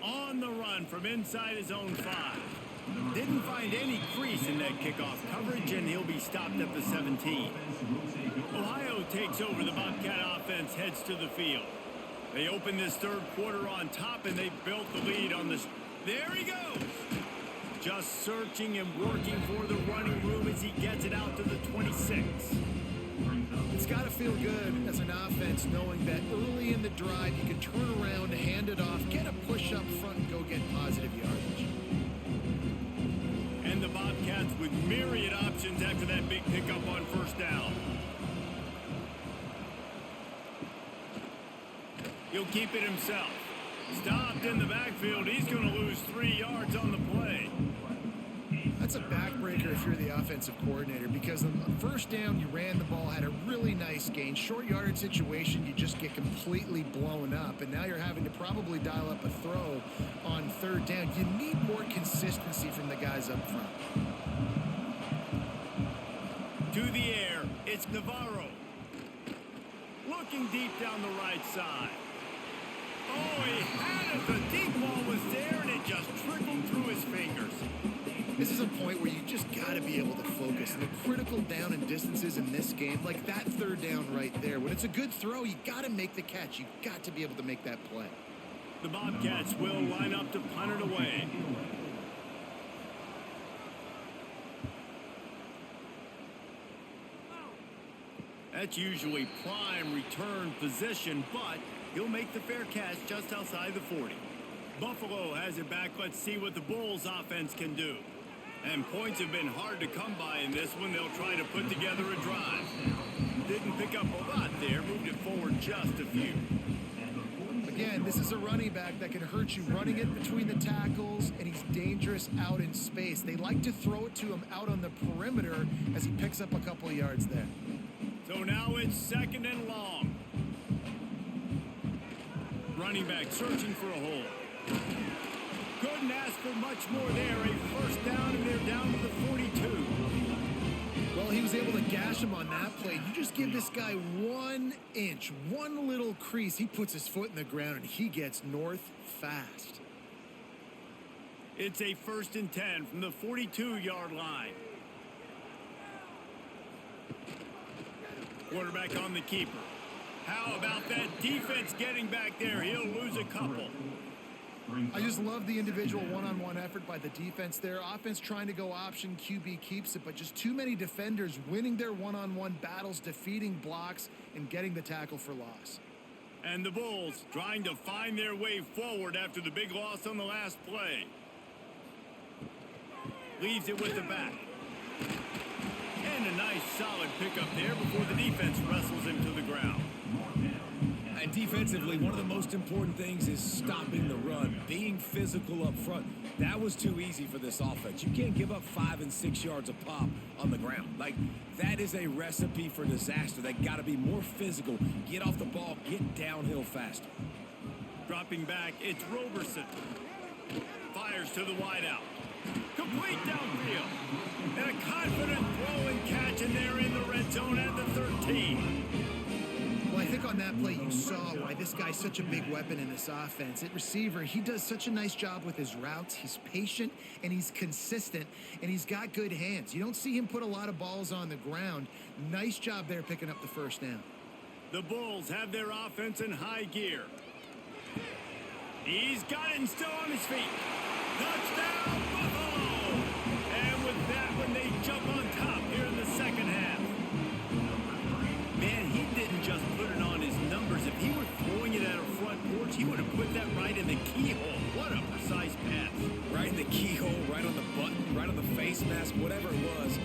On the run from inside his own 5. Didn't find any crease in that kickoff coverage, and he'll be stopped at the 17. Ohio takes over. The Bobcat offense heads to the field. They open this 3rd quarter on top, and they built the lead on this. There he goes. Just searching and working for the running room as he gets it out to the 26. It's got to feel good as an offense knowing that early in the drive you can turn around, hand it off, get a push up front, and go get positive yardage. And the Bobcats with myriad options after that big pickup on first down. He'll keep it himself. Stopped in the backfield. He's going to lose 3 yards on the play. That's a backbreaker if you're the offensive coordinator, because on first down, you ran the ball, had a really nice gain. Short yardage situation, you just get completely blown up, and now you're having to probably dial up a throw on third down. You need more consistency from the guys up front. To the air, it's Navarro. Looking deep down the right side. Oh, he had it. The deep ball was there, and it just trickled through his fingers. This is a point where you just got to be able to focus. And the critical down and distances in this game, like that third down right there, when it's a good throw, you got to make the catch. You got to be able to make that play. The Bobcats will line up to punt it away. That's usually prime return position, but he'll make the fair catch just outside the 40. Buffalo has it back. Let's see what the Bulls offense can do. And points have been hard to come by in this one. They'll try to put together a drive. Didn't pick up a lot there. Moved it forward just a few. Again, this is a running back that can hurt you running it between the tackles, and he's dangerous out in space. They like to throw it to him out on the perimeter as he picks up a couple of yards there. So now it's second and long. Running back searching for a hole. Couldn't ask for much more there. A first down, and they're down to the 42. Well, he was able to gash him on that play. You just give this guy 1 inch, one little crease. He puts his foot in the ground, and he gets north fast. It's a 1st and 10 from the 42-yard line. Quarterback on the keeper. How about that defense getting back there? He'll lose a couple. I just love the individual one-on-one effort by the defense there. Offense trying to go option, QB keeps it, but just too many defenders winning their one-on-one battles, defeating blocks, and getting the tackle for loss. And the Bulls trying to find their way forward after the big loss on the last play. Leaves it with the back. And a nice solid pickup there before the defense wrestles him to the ground. And defensively, one of the most important things is stopping the run, being physical up front. That was too easy for this offense. You can't give up 5 and 6 yards a pop on the ground. Like, that is a recipe for disaster. They got to be more physical, get off the ball, get downhill faster. Dropping back, it's Roberson. Fires to the wideout. Complete downfield. And a confident throw and catch, and they're in the red zone at the 13. Well, I think on that play you saw why this guy's such a big weapon in this offense. At receiver, he does such a nice job with his routes. He's patient, and he's consistent, and he's got good hands. You don't see him put a lot of balls on the ground. Nice job there picking up the first down. The Bulls have their offense in high gear. He's got it and still on his feet. Touchdown, Buffalo! And with that one, they jump on top here in the second half. Man, he didn't just put it on his numbers. If he were throwing it at a front porch, he would have put that right in the keyhole. What a precise pass. Right in the keyhole, right on the button, right on the face mask, whatever it was.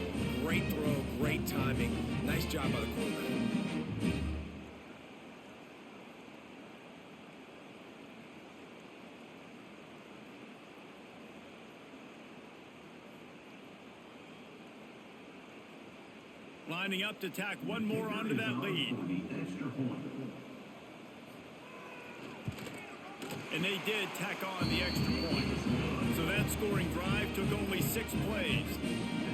Great throw, great timing. Nice job by the quarterback. Lining up to tack one more onto that lead. And they did tack on the extra point. So that scoring drive took only 6 plays.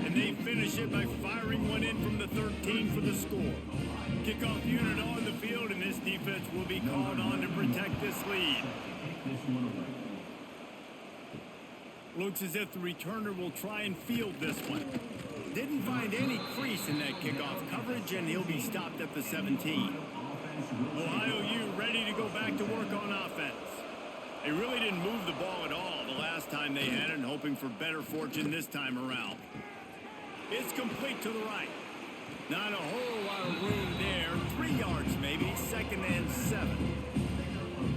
And they finish it by firing one in from the 13 for the score. Kickoff unit on the field, and this defense will be called on to protect this lead. Looks as if the returner will try and field this one. Didn't find any crease in that kickoff coverage, and he'll be stopped at the 17. Ohio U ready to go back to work on offense. They really didn't move the ball at all the last time they had it, and hoping for better fortune this time around. It's complete to the right. Not a whole lot of room there. 3 yards maybe, 2nd and 7.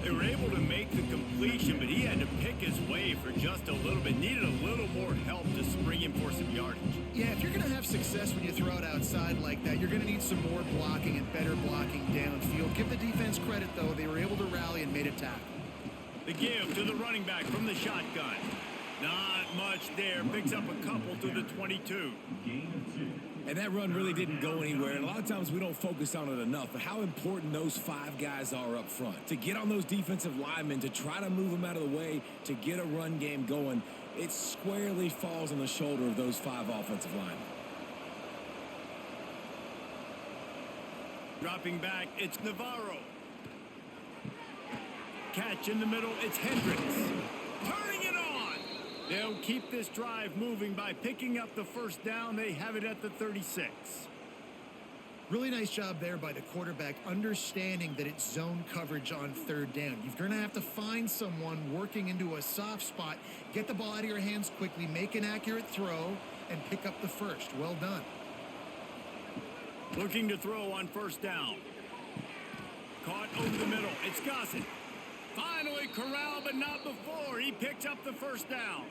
They were able to make the completion, but he had to pick his way for just a little bit. Needed a little more help to spring him for some yardage. Yeah, if you're going to have success when you throw it outside like that, you're going to need some more blocking and better blocking downfield. Give the defense credit, though. They were able to rally and made a tackle. The give to the running back from the shotgun. Not much there. Picks up a couple through the 22. Gain of 2. And that run really didn't go anywhere. And a lot of times we don't focus on it enough, but how important those 5 guys are up front. To get on those defensive linemen, to try to move them out of the way, to get a run game going, it squarely falls on the shoulder of those 5 offensive linemen. Dropping back, it's Navarro. Catch in the middle, it's Hendricks. Turning it on. They'll keep this drive moving by picking up the first down. They have it at the 36. Really nice job there by the quarterback, understanding that it's zone coverage on third down. You're going to have to find someone working into a soft spot, get the ball out of your hands quickly, make an accurate throw, and pick up the first. Well done. Looking to throw on first down. Caught over the middle. It's Gossett. Finally corralled, but not before. He picks up the first down.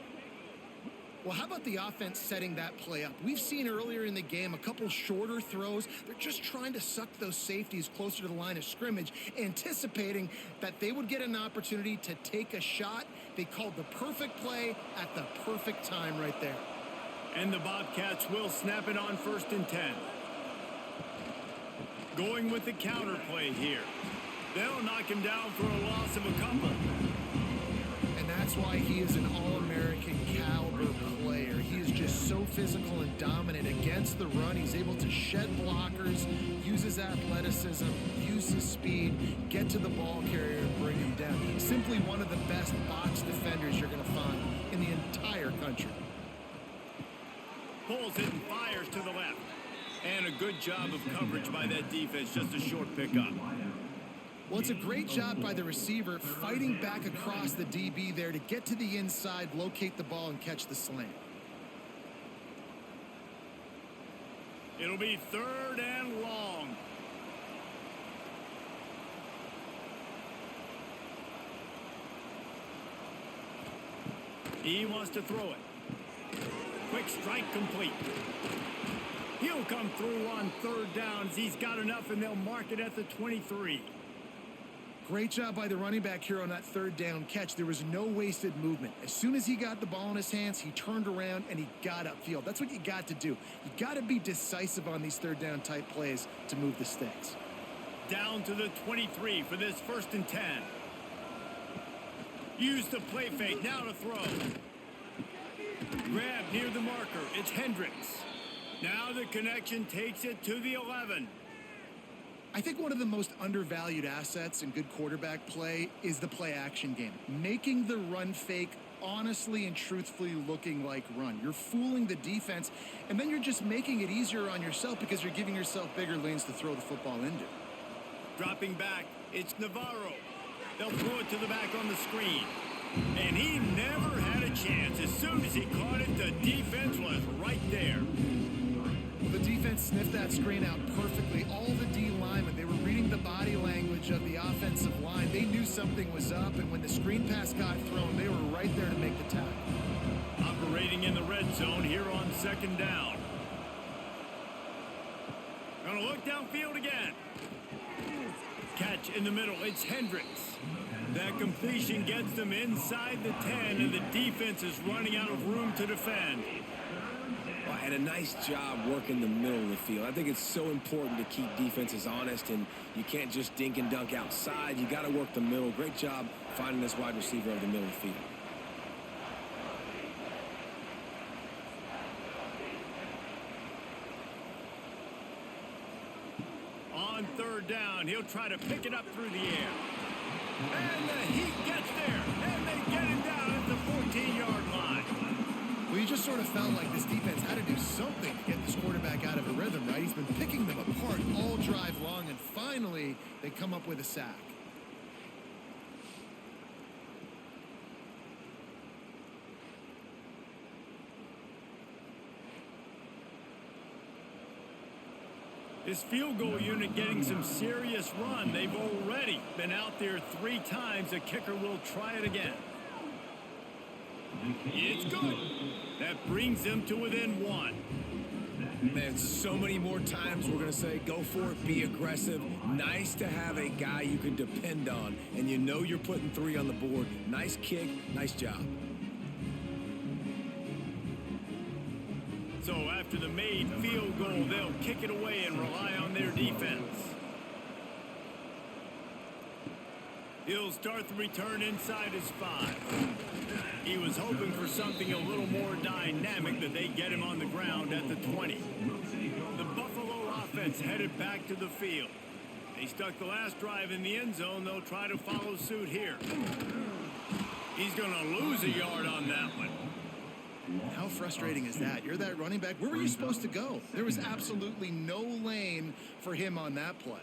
Well, how about the offense setting that play up? We've seen earlier in the game a couple shorter throws. They're just trying to suck those safeties closer to the line of scrimmage, anticipating that they would get an opportunity to take a shot. They called the perfect play at the perfect time right there. And the Bobcats will snap it on 1st and 10. Going with the counter play here. They'll knock him down for a loss of a couple. And that's why he is an All-American caliber player. He is just so physical and dominant against the run. He's able to shed blockers, use his athleticism, use his speed, get to the ball carrier and bring him down. Simply one of the best box defenders you're going to find in the entire country. Pulls it and fires to the left. And a good job of coverage by that defense. Just a short pickup. Well, it's a great job by the receiver fighting back across the DB there to get to the inside, locate the ball, and catch the slant. It'll be 3rd and long. He wants to throw it. Quick strike complete. He'll come through on 3rd down as he's got enough, and they'll mark it at the 23. Great job by the running back here on that 3rd down catch. There was no wasted movement. As soon as he got the ball in his hands, he turned around and he got upfield. That's what you got to do. You got to be decisive on these 3rd down type plays to move the sticks. Down to the 23 for this 1st and 10. Use the play fake. Now to throw. Grab near the marker. It's Hendricks. Now the connection takes it to the 11. I think one of the most undervalued assets in good quarterback play is the play action game. Making the run fake honestly and truthfully looking like run. You're fooling the defense, and then you're just making it easier on yourself because you're giving yourself bigger lanes to throw the football into. Dropping back, it's Navarro. They'll throw it to the back on the screen. And he never had a chance. As soon as he caught it, the defense was right there. Well, the defense sniffed that screen out perfectly. All the D linemen, they were reading the body language of the offensive line. They knew something was up, and when the screen pass got thrown, they were right there to make the tackle. Operating in the red zone here on 2nd down. Gonna look downfield again. Catch in the middle, it's Hendricks. That completion gets them inside the 10, and the defense is running out of room to defend. Well, and a nice job working the middle of the field. I think it's so important to keep defenses honest, and you can't just dink and dunk outside. You got to work the middle. Great job finding this wide receiver over the middle of the field. On 3rd down, he'll try to pick it up through the air. And the Heat gets there, and they get him down at the 14-yard line. Well, you just sort of felt like this defense had to do something to get this quarterback out of a rhythm, right? He's been picking them apart all drive long, and finally they come up with a sack. His field goal unit getting some serious run. They've already been out there 3 times. The kicker will try it again. It's good. That brings them to within 1. Man, so many more times we're going to say, go for it, be aggressive. Nice to have a guy you can depend on, and you know you're putting 3 on the board. Nice kick, nice job. So after the made field goal, they'll kick it away and rely on their defense. He'll start the return inside his 5. He was hoping for something a little more dynamic, that they get him on the ground at the 20. The Buffalo offense headed back to the field. They stuck the last drive in the end zone. They'll try to follow suit here. He's going to lose a yard on that one. How frustrating is that? You're that running back. Where were you supposed to go? There was absolutely no lane for him on that play.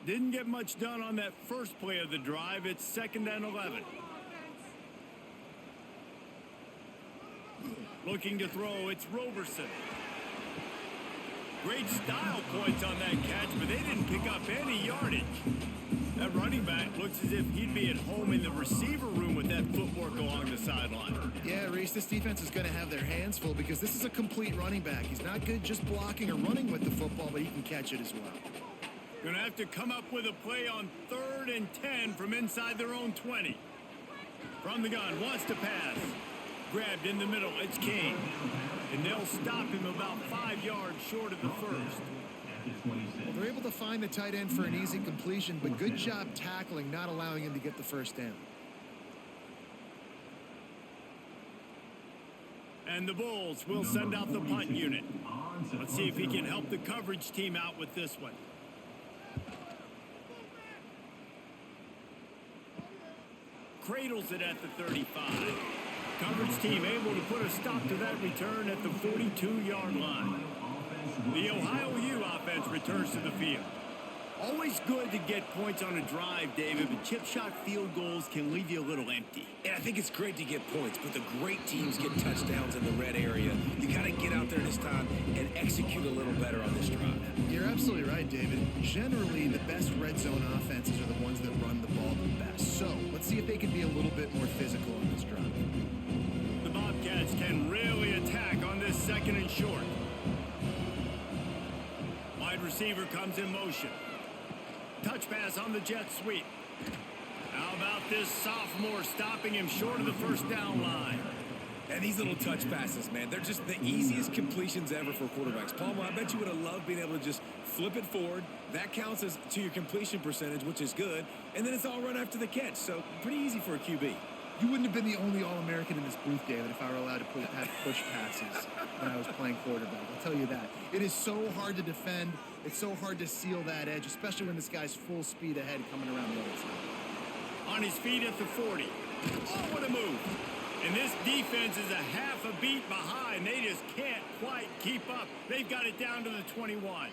Didn't get much done on that first play of the drive. It's 2nd and 11. Looking to throw, it's Roberson. Great style points on that catch, but they didn't pick up any yardage. That running back looks as if he'd be at home in the receiver room with that footwork along the sideline. Yeah, Reese, this defense is going to have their hands full because this is a complete running back. He's not good just blocking or running with the football, but he can catch it as well. Going to have to come up with a play on 3rd and 10 from inside their own 20. From the gun, wants to pass. Grabbed in the middle, it's King. And they'll stop him about 5 yards short of the first. Well, they're able to find the tight end for an easy completion, but good job tackling, not allowing him to get the first down. And the Bulls will send out the punt unit. Let's see if he can help the coverage team out with this one. Cradles it at the 35. Coverage team able to put a stop to that return at the 42-yard line. The Ohio U offense returns to the field. Always good to get points on a drive, David, but chip shot field goals can leave you a little empty. And I think it's great to get points, but the great teams get touchdowns in the red area. You got to get out there this time and execute a little better on this drive. You're absolutely right, David. Generally, the best red zone offenses are the ones that run the ball the best. So let's see if they can be a little bit more physical on this drive. The Bobcats can really attack on this 2nd and short. Wide receiver comes in motion. Touch pass on the jet sweep. How about this sophomore stopping him short of the first down line? And these little touch passes, man, they're just the easiest completions ever for quarterbacks. Palmer, I bet you would have loved being able to just flip it forward. That counts as to your completion percentage, which is good. And then it's all run after the catch. So pretty easy for a QB. You wouldn't have been the only All-American in this booth, David, if I were allowed to have push passes when I was playing quarterback. I'll tell you that. It is so hard to defend. It's so hard to seal that edge, especially when this guy's full speed ahead coming around the other side. On his feet at the 40. Oh, what a move. And this defense is a half a beat behind. They just can't quite keep up. They've got it down to the 21.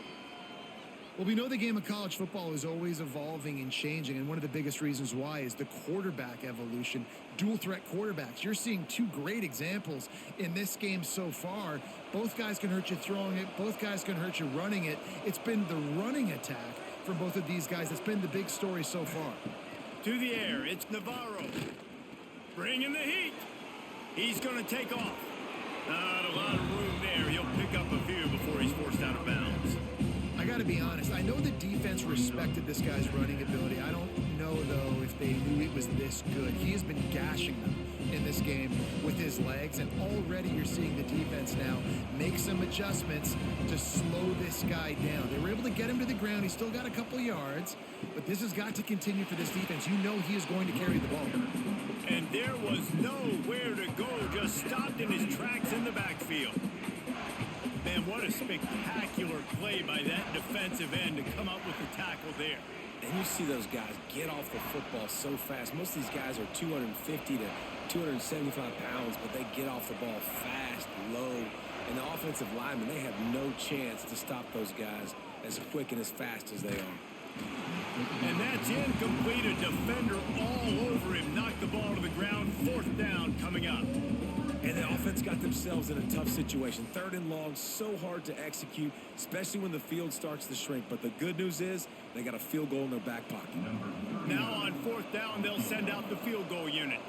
Well, we know the game of college football is always evolving and changing, and one of the biggest reasons why is the quarterback evolution, dual-threat quarterbacks. You're seeing 2 great examples in this game so far. Both guys can hurt you throwing it. Both guys can hurt you running it. It's been the running attack from both of these guys that's been the big story so far. To the air, it's Navarro. Bringing the heat. He's going to take off. Not a lot of room there. He'll pick up a few before he's forced out of bounds. I got to be honest. I know the defense respected this guy's running ability. I don't know, though, if they knew it was this good. He has been gashing them in this game with his legs, and already you're seeing the defense now make some adjustments to slow this guy down. They were able to get him to the ground. He's still got a couple yards, but this has got to continue for this defense. You know he is going to carry the ball. And there was nowhere to go, just stopped in his tracks in the backfield. Man, what a spectacular play by that defensive end to come up with the tackle there. And you see those guys get off the football so fast. Most of these guys are 250 to 275 pounds, but they get off the ball fast, low. And the offensive linemen, they have no chance to stop those guys as quick and as fast as they are. And that's incomplete. A defender all over him. Knocked the ball to the ground. 4th down coming up. And the offense got themselves in a tough situation. 3rd and long, so hard to execute, especially when the field starts to shrink. But the good news is they got a field goal in their back pocket. Now on 4th down, they'll send out the field goal unit.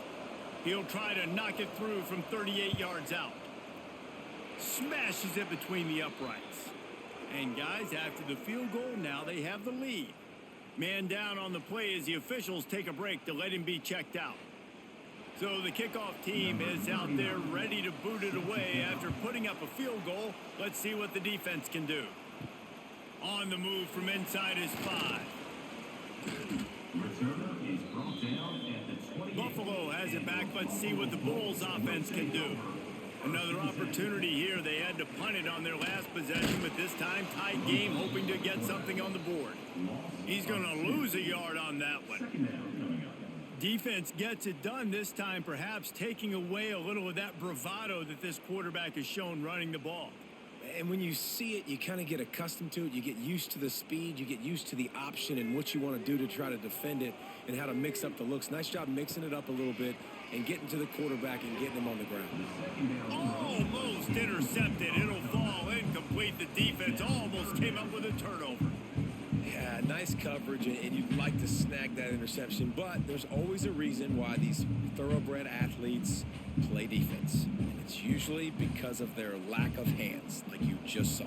He'll try to knock it through from 38 yards out. Smashes it between the uprights. And guys, after the field goal, now they have the lead. Man down on the play as the officials take a break to let him be checked out. So the kickoff team is out there ready to boot it away after putting up a field goal. Let's see what the defense can do. On the move from inside his 5. Returner is brought down at the 28. Buffalo has it back. Let's see what the Bulls offense can do. Another opportunity here. They had to punt it on their last possession, but this time tight game, hoping to get something on the board. He's going to lose a yard on that one. Second down coming up. Defense gets it done this time, perhaps taking away a little of that bravado that this quarterback has shown running the ball. And when you see it, you kind of get accustomed to it. You get used to the speed. You get used to the option and what you want to do to try to defend it and how to mix up the looks. Nice job mixing it up a little bit and getting to the quarterback and getting him on the ground. Almost intercepted. It'll fall incomplete. The defense almost came up with a turnover. Yeah, nice coverage, and you'd like to snag that interception, but there's always a reason why these thoroughbred athletes play defense. And it's usually because of their lack of hands, like you just saw.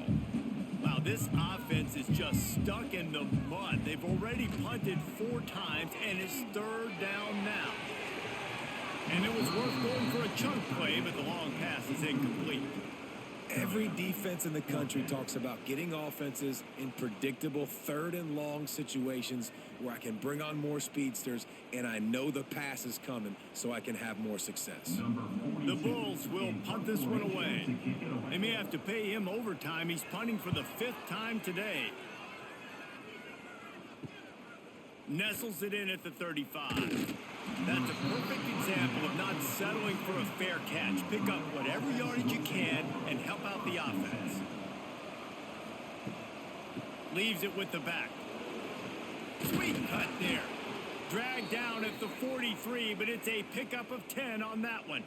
Wow, this offense is just stuck in the mud. They've already punted 4 times, and it's 3rd down now. And it was worth going for a chunk play, but the long pass is incomplete. Every defense in the country talks about getting offenses in predictable 3rd and long situations where I can bring on more speedsters and I know the pass is coming so I can have more success. The Bulls will punt this one away. They may have to pay him overtime. He's punting for the 5th time today. Nestles it in at the 35. That's a perfect example of not settling for a fair catch. Pick up whatever yardage you can and help out the offense. Leaves it with the back. Sweet cut there. Dragged down at the 43, but it's a pickup of 10 on that one.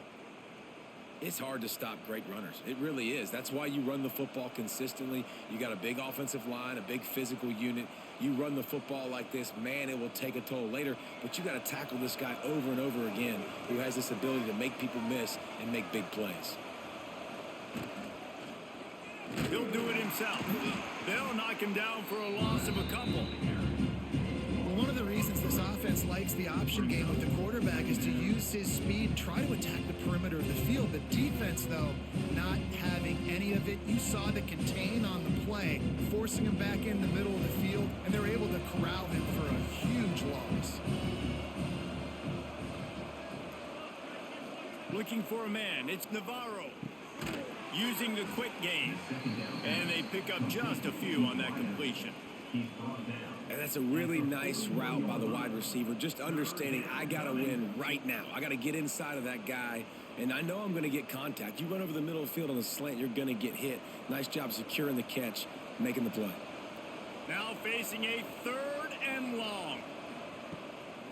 It's hard to stop great runners. It really is. That's why you run the football consistently. You got a big offensive line, a big physical unit. You run the football like this, man, it will take a toll later. But you got to tackle this guy over and over again who has this ability to make people miss and make big plays. He'll do it himself. They'll knock him down for a loss of a couple. Well, one of the reasons this offense likes the option game with the quarterback is to use his speed, try to attack the perimeter of the field. The defense, though, not having any of it. You saw the contain on the play, forcing him back in the middle of the field, and they're able to corral him for a huge loss. Looking for a man. It's Navarro. Using the quick game. And they pick up just a few on that completion. And that's a really nice route by the wide receiver, just understanding I got to win right now. I got to get inside of that guy, and I know I'm going to get contact. You run over the middle of the field on the slant, you're going to get hit. Nice job securing the catch, making the play. Now facing a 3rd and long.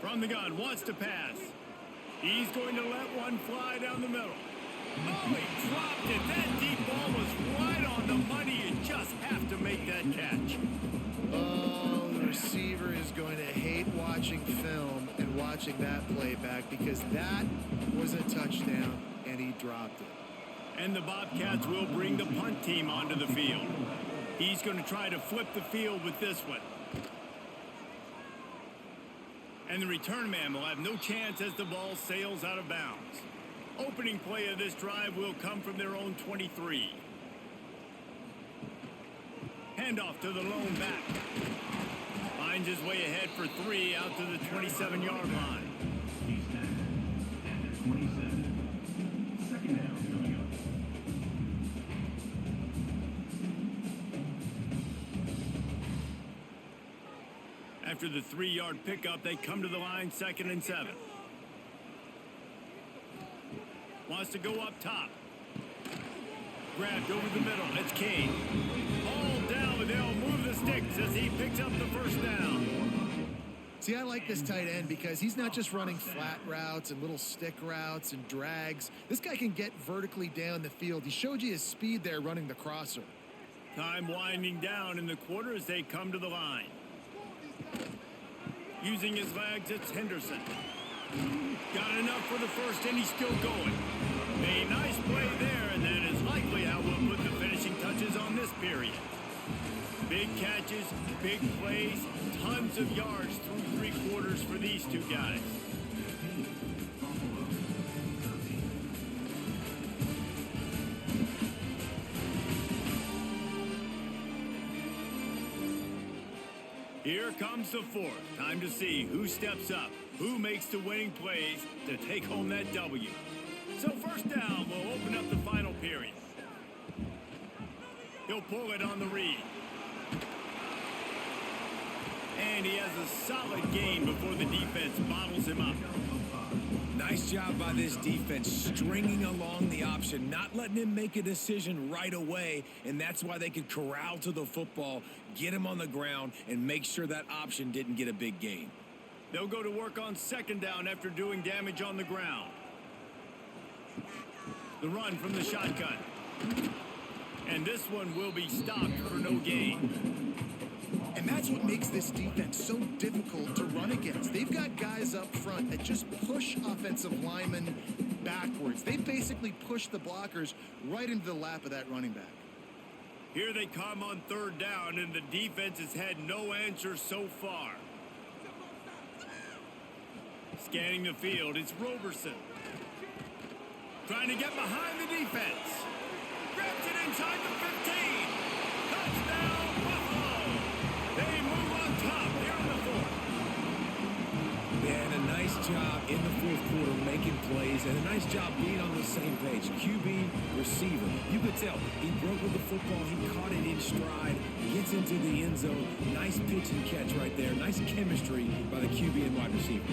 From the gun, wants to pass. He's going to let one fly down the middle. Oh, he dropped it. That deep ball was right on the money. You just have to make that catch. Oh, the receiver is going to hate watching film and watching that play back because that was a touchdown, and he dropped it. And the Bobcats will bring the punt team onto the field. He's going to try to flip the field with this one. And the return man will have no chance as the ball sails out of bounds. Opening play of this drive will come from their own 23. Handoff to the lone back. Finds his way ahead for 3 out to the 27-yard line. He's back at the 27. Second down coming up. After the 3-yard pickup, they come to the line 2nd and 7. Wants to go up top. Grabbed over the middle. It's Kane. Ball down, but they'll move the sticks as he picks up the 1st down. See, I like this tight end because he's not just running flat routes and little stick routes and drags. This guy can get vertically down the field. He showed you his speed there running the crosser. Time winding down in the quarter as they come to the line. Using his legs, it's Henderson. Got enough for the 1st, and he's still going. A nice play there, and that is likely how we'll put the finishing touches on this period. Big catches, big plays, tons of yards through 3 quarters for these two guys. Here comes the fourth. Time to see who steps up, who makes the winning plays to take home that W. So first down will open up the final period. He'll pull it on the read. And he has a solid gain before the defense bottles him up. Nice job by this defense stringing along the option, not letting him make a decision right away, and that's why they could corral to the football, get him on the ground, and make sure that option didn't get a big gain. They'll go to work on second down after doing damage on the ground. The run from the shotgun. And this one will be stopped for no gain. And that's what makes this defense so difficult to run against. They've got guys up front that just push offensive linemen backwards. They basically push the blockers right into the lap of that running back. Here they come on third down, and the defense has had no answer so far. Scanning the field, it's Roberson. Trying to get behind the defense. Grabs it inside the 15. Touchdown, Buffalo. They move on top here in the fourth. They had a nice job in the fourth quarter making plays and a nice job being on the same page. QB, receiver. You could tell he broke with the football. He caught it in stride. Gets into the end zone. Nice pitch and catch right there. Nice chemistry by the QB and wide receiver.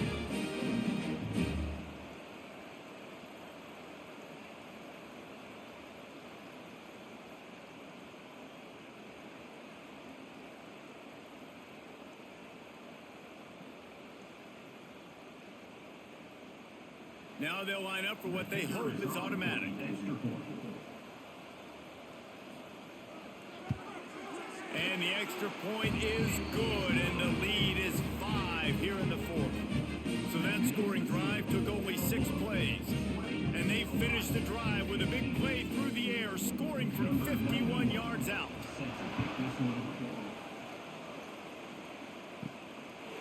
Now they'll line up for what they hope is automatic. And the extra point is good, and the lead is 5 here in the fourth. So that scoring drive took only 6 plays. And they finished the drive with a big play through the air, scoring from 51 yards out.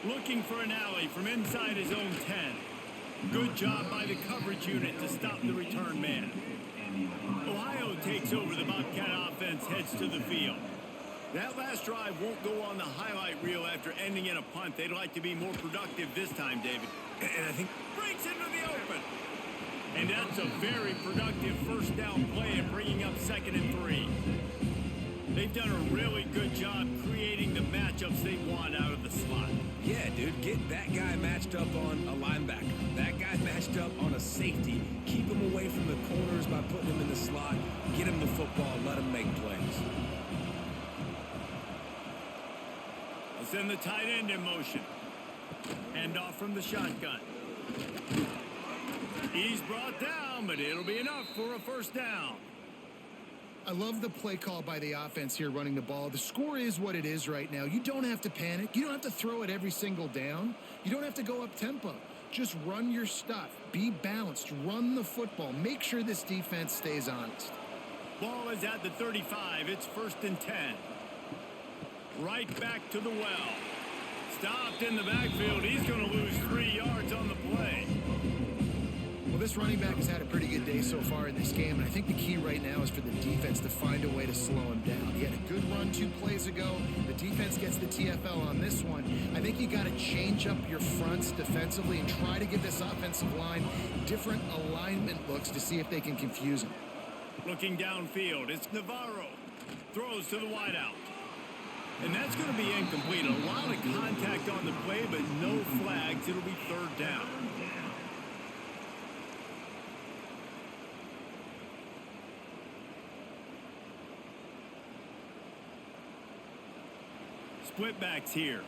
Looking for an alley from inside his own 10. Good job by the coverage unit to stop the return man. Ohio takes over. The Bobcat offense heads to the field. That last drive won't go on the highlight reel after ending in a punt. They'd like to be more productive this time, David. And I think breaks into the open. And that's a very productive first down play and bringing up 2nd and 3. They've done a really good job creating the matchups they want out of the slot. Yeah, dude, get that guy matched up on a linebacker. That guy matched up on a safety. Keep him away from the corners by putting him in the slot. Get him the football. Let him make plays. They'll send the tight end in motion. Hand off from the shotgun. He's brought down, but it'll be enough for a first down. I love the play call by the offense here running the ball. The score is what it is right now. You don't have to panic. You don't have to throw it every single down. You don't have to go up tempo. Just run your stuff. Be balanced. Run the football. Make sure this defense stays honest. Ball is at the 35. It's 1st and 10. Right back to the well. Stopped in the backfield. He's going to lose 3 yards on the play. Well, this running back has had a pretty good day so far in this game, and I think the key right now is for the defense to find a way to slow him down. He had a good run 2 plays ago. The defense gets the TFL on this one. I think you got to change up your fronts defensively and try to give this offensive line different alignment looks to see if they can confuse him. Looking downfield, it's Navarro. Throws to the wideout. And that's going to be incomplete. A lot of contact on the play, but no flags. It'll be 3rd down. Split backs here.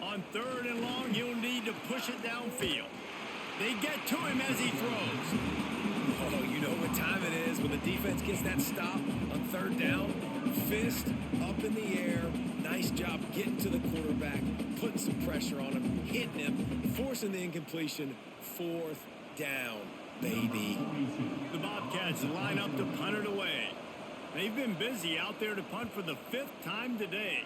On 3rd and long, he'll need to push it downfield. They get to him as he throws. Oh, you know what time it is when the defense gets that stop on 3rd down. Fist up in the air. Nice job getting to the quarterback, putting some pressure on him, hitting him, forcing the incompletion. 4th down, baby. The Bobcats line up to punt it away. They've been busy out there to punt for the 5th time today.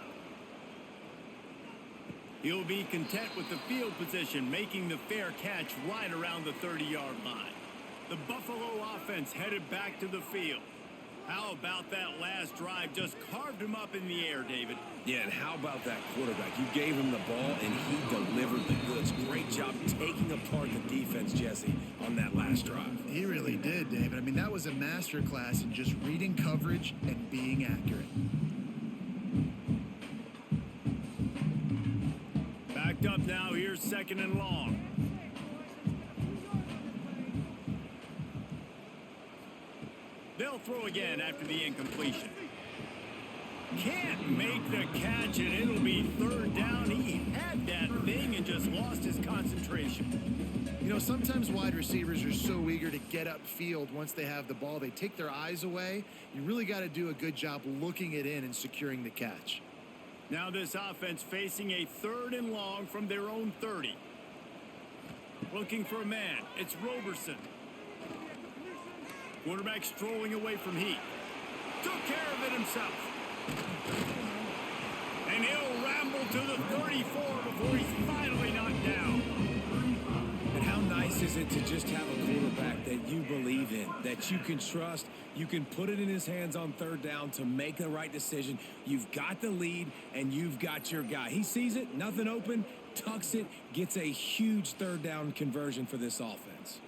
He'll be content with the field position, making the fair catch right around the 30-yard line. The Buffalo offense headed back to the field. How about that last drive? Just carved him up in the air, David. Yeah, and how about that quarterback? You gave him the ball, and he delivered the goods. Great job taking apart the defense, Jesse, on that last drive. He really did, David. I mean, that was a masterclass in just reading coverage and being accurate. Backed up now. Here's 2nd and long. They'll throw again after the incompletion. Can't make the catch, and it'll be 3rd down. He had that thing and just lost his concentration. You know, sometimes wide receivers are so eager to get upfield once they have the ball. They take their eyes away. You really got to do a good job looking it in and securing the catch. Now this offense facing a 3rd and long from their own 30. Looking for a man. It's Roberson. Quarterback strolling away from heat. Took care of it himself. And he'll ramble to the 34 before he's finally knocked down. And how nice is it to just have a quarterback that you believe in, that you can trust, you can put it in his hands on 3rd down to make the right decision. You've got the lead, and you've got your guy. He sees it, nothing open, tucks it, gets a huge 3rd down conversion for this offense.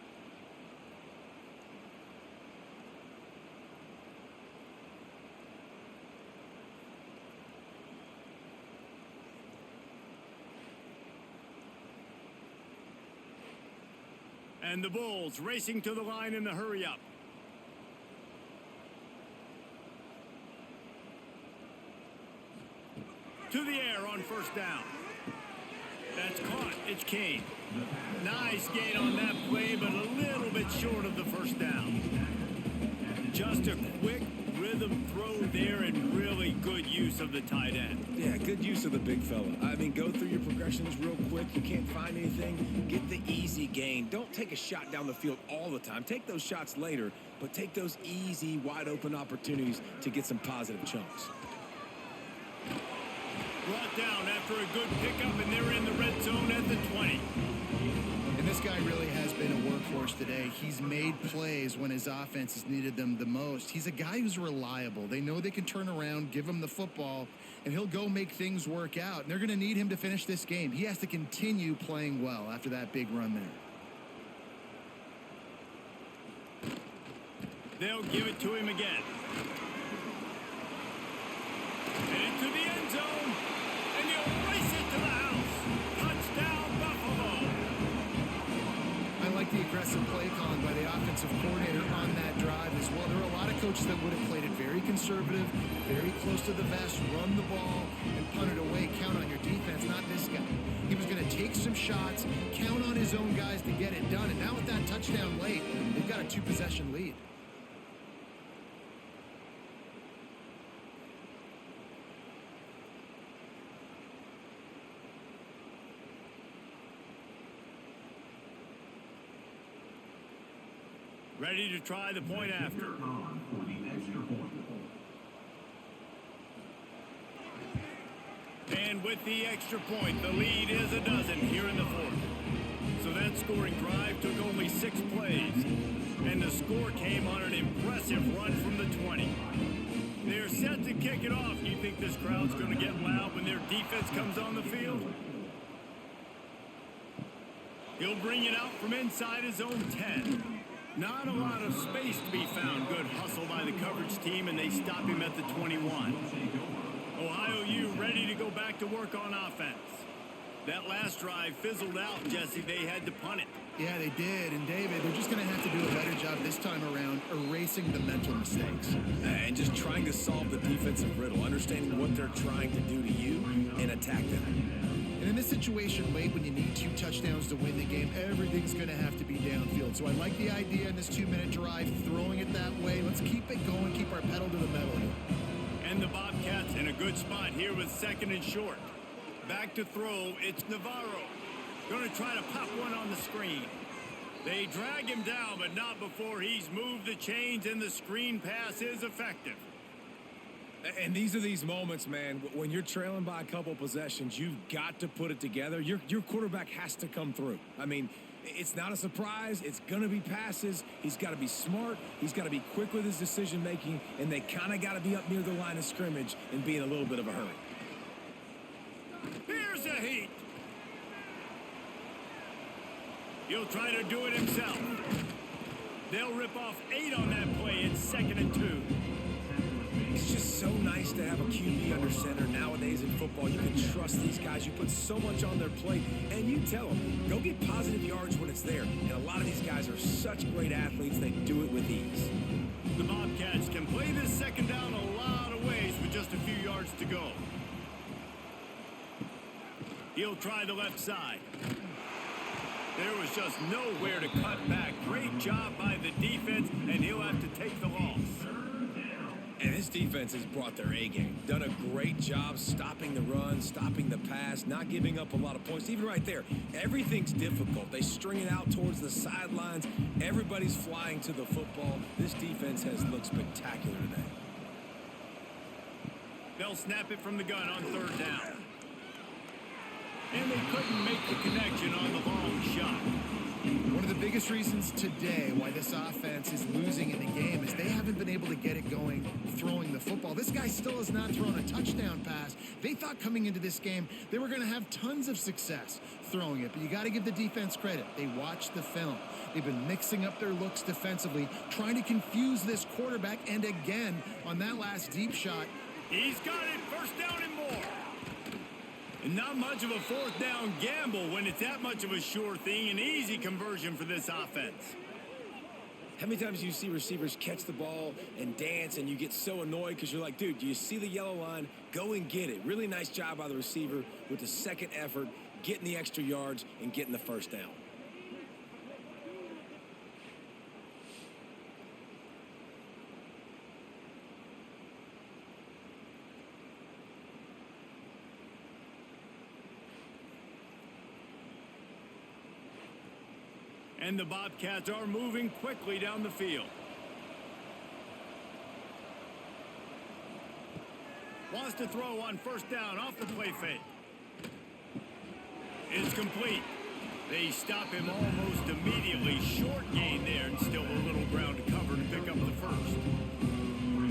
And the Bulls racing to the line in the hurry-up. To the air on 1st down. That's caught. It's Kane. Nice gain on that play, but a little bit short of the 1st down. Just a quick rhythm throw there and really good use of the tight end. Yeah, good use of the big fella. I mean, go through your progressions real quick. You can't find anything. Get the easy gain. Don't take a shot down the field all the time. Take those shots later, but take those easy, wide-open opportunities to get some positive chunks. Brought down after a good pickup, and they're in the red zone at the 20. And this guy really has been a workhorse today. He's made plays when his offense has needed them the most. He's a guy who's reliable. They know they can turn around, give him the football, and he'll go make things work out. And they're going to need him to finish this game. He has to continue playing well after that big run there. They'll give it to him again. And into the end zone. And he'll race it to the house. Touchdown, Buffalo. I like the aggressive play calling by the offensive coordinator on that drive as well. There are a lot of coaches that would have played it very conservative, very close to the vest, run the ball, and punt it away. Count on your defense, not this guy. He was going to take some shots, count on his own guys to get it done. And now with that touchdown late, they've got a 2-possession lead. Ready to try the point after. For the extra point. And with the extra point, the lead is a dozen here in the 4th. So that scoring drive took only 6 plays. And the score came on an impressive run from the 20. They're set to kick it off. Do you think this crowd's going to get loud when their defense comes on the field? He'll bring it out from inside his own 10. Not a lot of space to be found. Good hustle by the coverage team, and they stop him at the 21. Ohio U ready to go back to work on offense. That last drive fizzled out, Jesse. They had to punt it. Yeah, they did. And, David, they're just going to have to do a better job this time around erasing the mental mistakes. And just trying to solve the defensive riddle, understanding what they're trying to do to you and attack them. And in this situation late when you need 2 touchdowns to win the game, everything's going to have to be downfield. So I like the idea in this 2-minute drive, throwing it that way. Let's keep it going, keep our pedal to the metal here. And the Bobcats in a good spot here with 2nd and short. Back to throw, it's Navarro. Going to try to pop one on the screen. They drag him down, but not before he's moved the chains, and the screen pass is effective. And these are these moments, man, when you're trailing by a couple possessions, you've got to put it together. Your quarterback has to come through. I mean, It's not a surprise. It's going to be passes. He's got to be smart. He's got to be quick with his decision-making, and they kind of got to be up near the line of scrimmage and be in a little bit of a hurry. Here's a heat. He'll try to do it himself. They'll rip off 8 on that play. It's 2nd and 2. It's just so nice to have a QB under center nowadays in football. You can trust these guys. You put so much on their plate, and you tell them, go get positive yards when it's there. And a lot of these guys are such great athletes, they do it with ease. The Bobcats can play this 2nd down a lot of ways with just a few yards to go. He'll try the left side. There was just nowhere to cut back. Great job by the defense, and he'll have to take the loss. And this defense has brought their A game. Done a great job stopping the run, stopping the pass, not giving up a lot of points. Even right there, everything's difficult. They string it out towards the sidelines. Everybody's flying to the football. This defense has looked spectacular today. They'll snap it from the gun on 3rd down. And they couldn't make the connection on the long shot. One of the biggest reasons today why this offense is losing in the game is they haven't been able to get it going throwing the football. This guy still has not thrown a touchdown pass. They thought coming into this game they were going to have tons of success throwing it, but you got to give the defense credit. They watched the film. They've been mixing up their looks defensively, trying to confuse this quarterback, and again, on that last deep shot, he's got it. 1st down and more. And not much of a 4th down gamble when it's that much of a sure thing. An easy conversion for this offense. How many times do you see receivers catch the ball and dance and you get so annoyed because you're like, dude, do you see the yellow line? Go and get it. Really nice job by the receiver with the 2nd effort, getting the extra yards and getting the 1st down. And the Bobcats are moving quickly down the field. Wants to throw on 1st down off the play fake. It's complete. They stop him almost immediately. Short gain there and still a little ground to cover to pick up the 1st.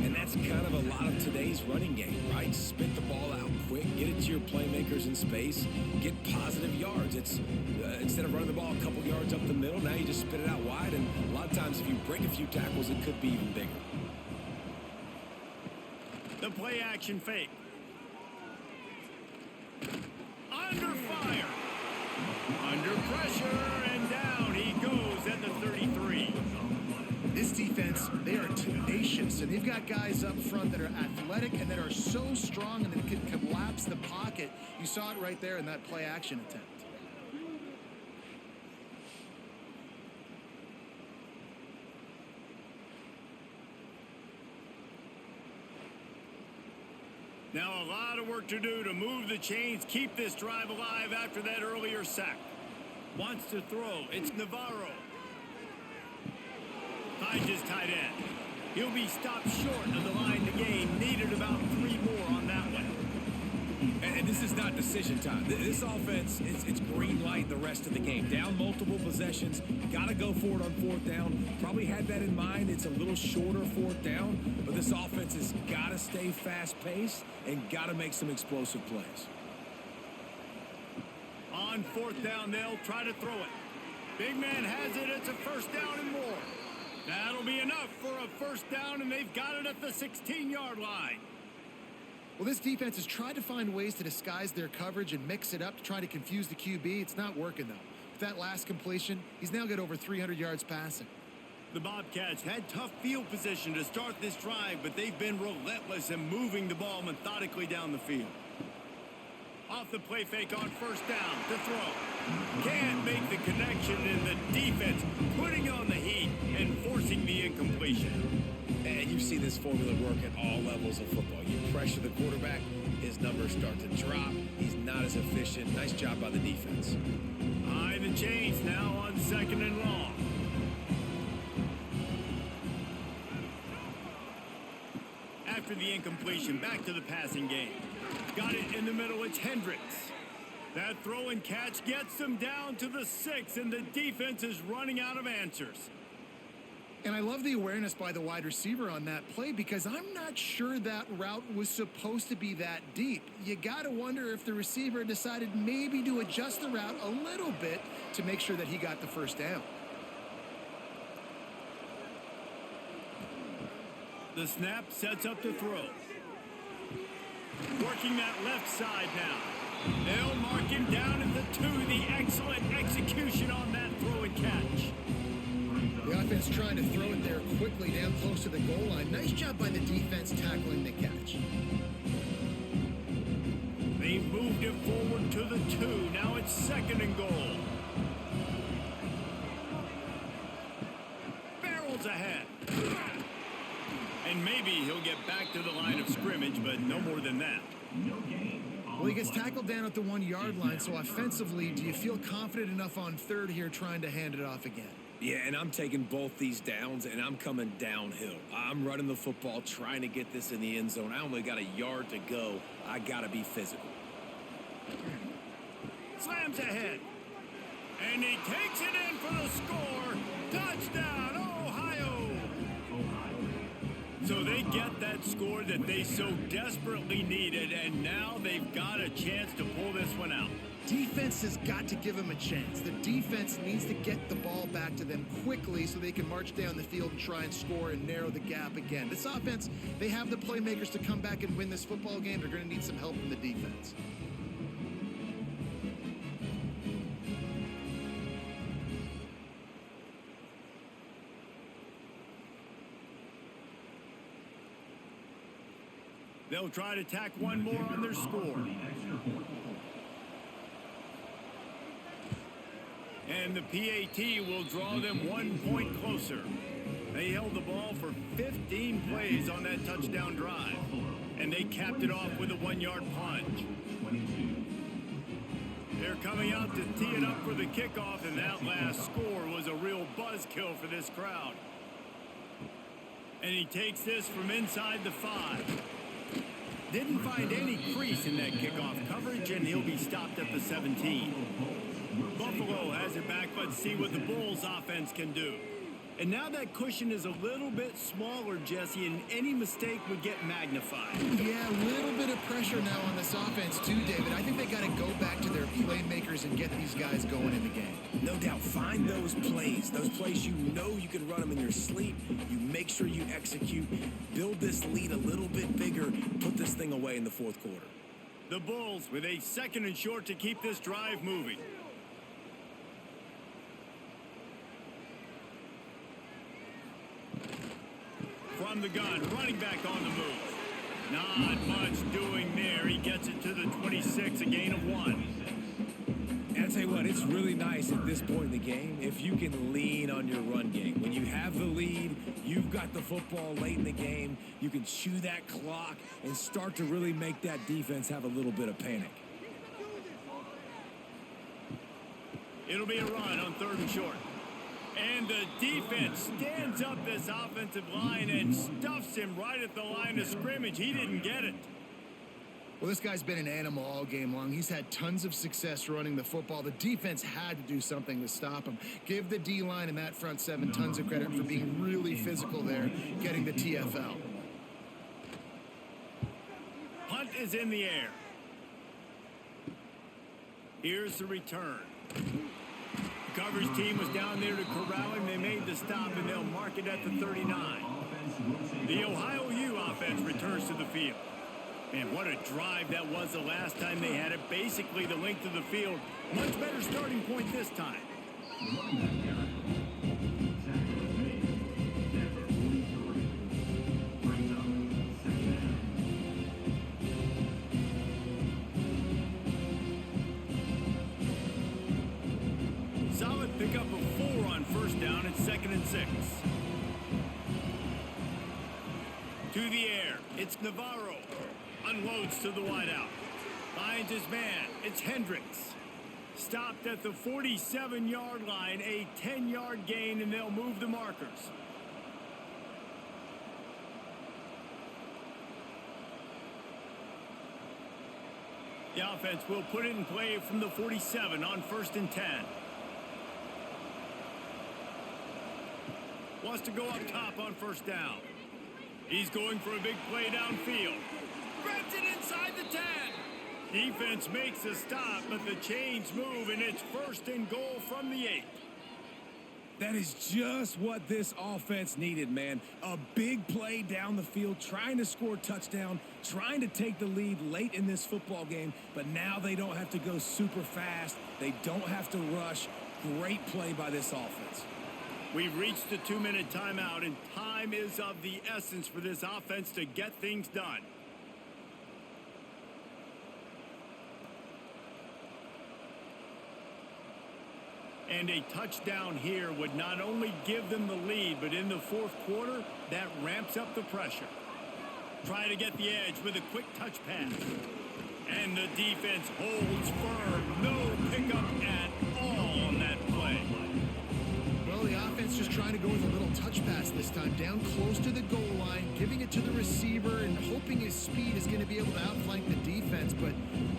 And that's kind of a lot of today's running game, right? Spit the ball out quick, get it to your playmakers in space, get positive yards. It's instead of running the ball a couple yards up the middle, now you just spit it out wide, and a lot of times if you break a few tackles, it could be even bigger. The play action fake. Under fire. Under pressure, and down he goes at the 33. this defense, they are tenacious, and they've got guys up front that are athletic and that are so strong and that can collapse the pocket. You saw it right there in that play action attempt. Now a lot of work to do to move the chains, keep this drive alive after that earlier sack. Wants to throw. It's Navarro. Finds his tight end. He'll be stopped short of the line to gain. Needed about 3 more on that one. And this is not decision time. This offense, it's green light the rest of the game. Down multiple possessions. Got to go for it on 4th down. Probably had that in mind. It's a little shorter 4th down. But this offense has got to stay fast-paced and got to make some explosive plays. On 4th down, they'll try to throw it. Big man has it. It's a 1st down and more. That'll be enough for a 1st down, and they've got it at the 16-yard line. Well, this defense has tried to find ways to disguise their coverage and mix it up to try to confuse the QB. It's not working, though. With that last completion, he's now got over 300 yards passing. The Bobcats had tough field position to start this drive, but they've been relentless in moving the ball methodically down the field. Off the play fake on 1st down to throw. Can't make the connection, and the defense putting on the heat and forcing the incompletion. And you see this formula work at all levels of football. You pressure the quarterback, his numbers start to drop. He's not as efficient. Nice job by the defense. High the chains now on 2nd and long. After the incompletion, back to the passing game. Got it in the middle, it's Hendricks. That throw and catch gets them down to the 6, and the defense is running out of answers. And I love the awareness by the wide receiver on that play because I'm not sure that route was supposed to be that deep. You got to wonder if the receiver decided maybe to adjust the route a little bit to make sure that he got the first down. The snap sets up the throw. Working that left side now. They'll mark him down at the 2. The excellent execution on that throw and catch. The offense trying to throw it there quickly down close to the goal line. Nice job by the defense tackling the catch. They moved it forward to the 2. Now it's 2nd and goal. Barrels ahead. And maybe he'll get back to the line of scrimmage, but no more than that. Well, he gets tackled down at the 1-yard line, so offensively, do you feel confident enough on 3rd here trying to hand it off again? Yeah, and I'm taking both these downs, and I'm coming downhill. I'm running the football, trying to get this in the end zone. I only got a yard to go. I got to be physical. Slams ahead. And he takes it in for the score. Touchdown, Ohio! So they get that score that they so desperately needed, and now they've got a chance to pull this one out. Defense has got to give them a chance. The defense needs to get the ball back to them quickly so they can march down the field and try and score and narrow the gap again. This offense, they have the playmakers to come back and win this football game. They're going to need some help from the defense. They'll try to tack one more on their score. And the PAT will draw them 1 point closer. They held the ball for 15 plays on that touchdown drive. And they capped it off with a 1-yard plunge. They're coming out to tee it up for the kickoff, and that last score was a real buzzkill for this crowd. And he takes this from inside the 5. Didn't find any crease in that kickoff coverage, and he'll be stopped at the 17. Buffalo has it back. Let's see what the Bulls offense can do. And now that cushion is a little bit smaller, Jesse, and any mistake would get magnified. Yeah, a little bit of pressure now on this offense too, David. I think they got to go back to their playmakers and get these guys going in the game. No doubt, find those plays you know you can run them in your sleep. You make sure you execute, build this lead a little bit bigger, put this thing away in the 4th quarter. The Bulls with a 2nd and short to keep this drive moving. From the gun, running back on the move. Not much doing there. He gets it to the 26, a gain of 1. And I'll tell you what, it's really nice at this point in the game if you can lean on your run game. When you have the lead, you've got the football late in the game, you can chew that clock and start to really make that defense have a little bit of panic. It'll be a run on 3rd and short. And the defense stands up this offensive line and stuffs him right at the line of scrimmage. He didn't get it. Well, this guy's been an animal all game long. He's had tons of success running the football. The defense had to do something to stop him. Give the D-line and that front 7 tons of credit for being really physical there, getting the TFL. Punt is in the air. Here's the return. The coverage team was down there to corral him. They made the stop, and they'll mark it at the 39. The Ohio U offense returns to the field. Man, what a drive that was the last time they had it. Basically the length of the field. Much better starting point this time. Solid pickup of 4 on 1st down. It's 2nd and 6. To the air. It's Navarro. Unloads to the wideout. Finds his man. It's Hendricks. Stopped at the 47-yard line. A 10-yard gain, and they'll move the markers. The offense will put it in play from the 47 on 1st and 10. Wants to go up top on 1st down. He's going for a big play downfield. Grabs it inside the 10. Defense makes a stop, but the chains move, and it's 1st and goal from the 8. That is just what this offense needed, man. A big play down the field, trying to score a touchdown, trying to take the lead late in this football game, but now they don't have to go super fast. They don't have to rush. Great play by this offense. We've reached the 2-minute timeout, and time is of the essence for this offense to get things done. And a touchdown here would not only give them the lead, but in the 4th quarter, that ramps up the pressure. Try to get the edge with a quick touch pass. And the defense holds firm. No pickup at all on that play. Well, the offense just trying to go with a little touch pass this time. Down close to the goal line, giving it to the receiver and hoping his speed is going to be able to outflank the defense, but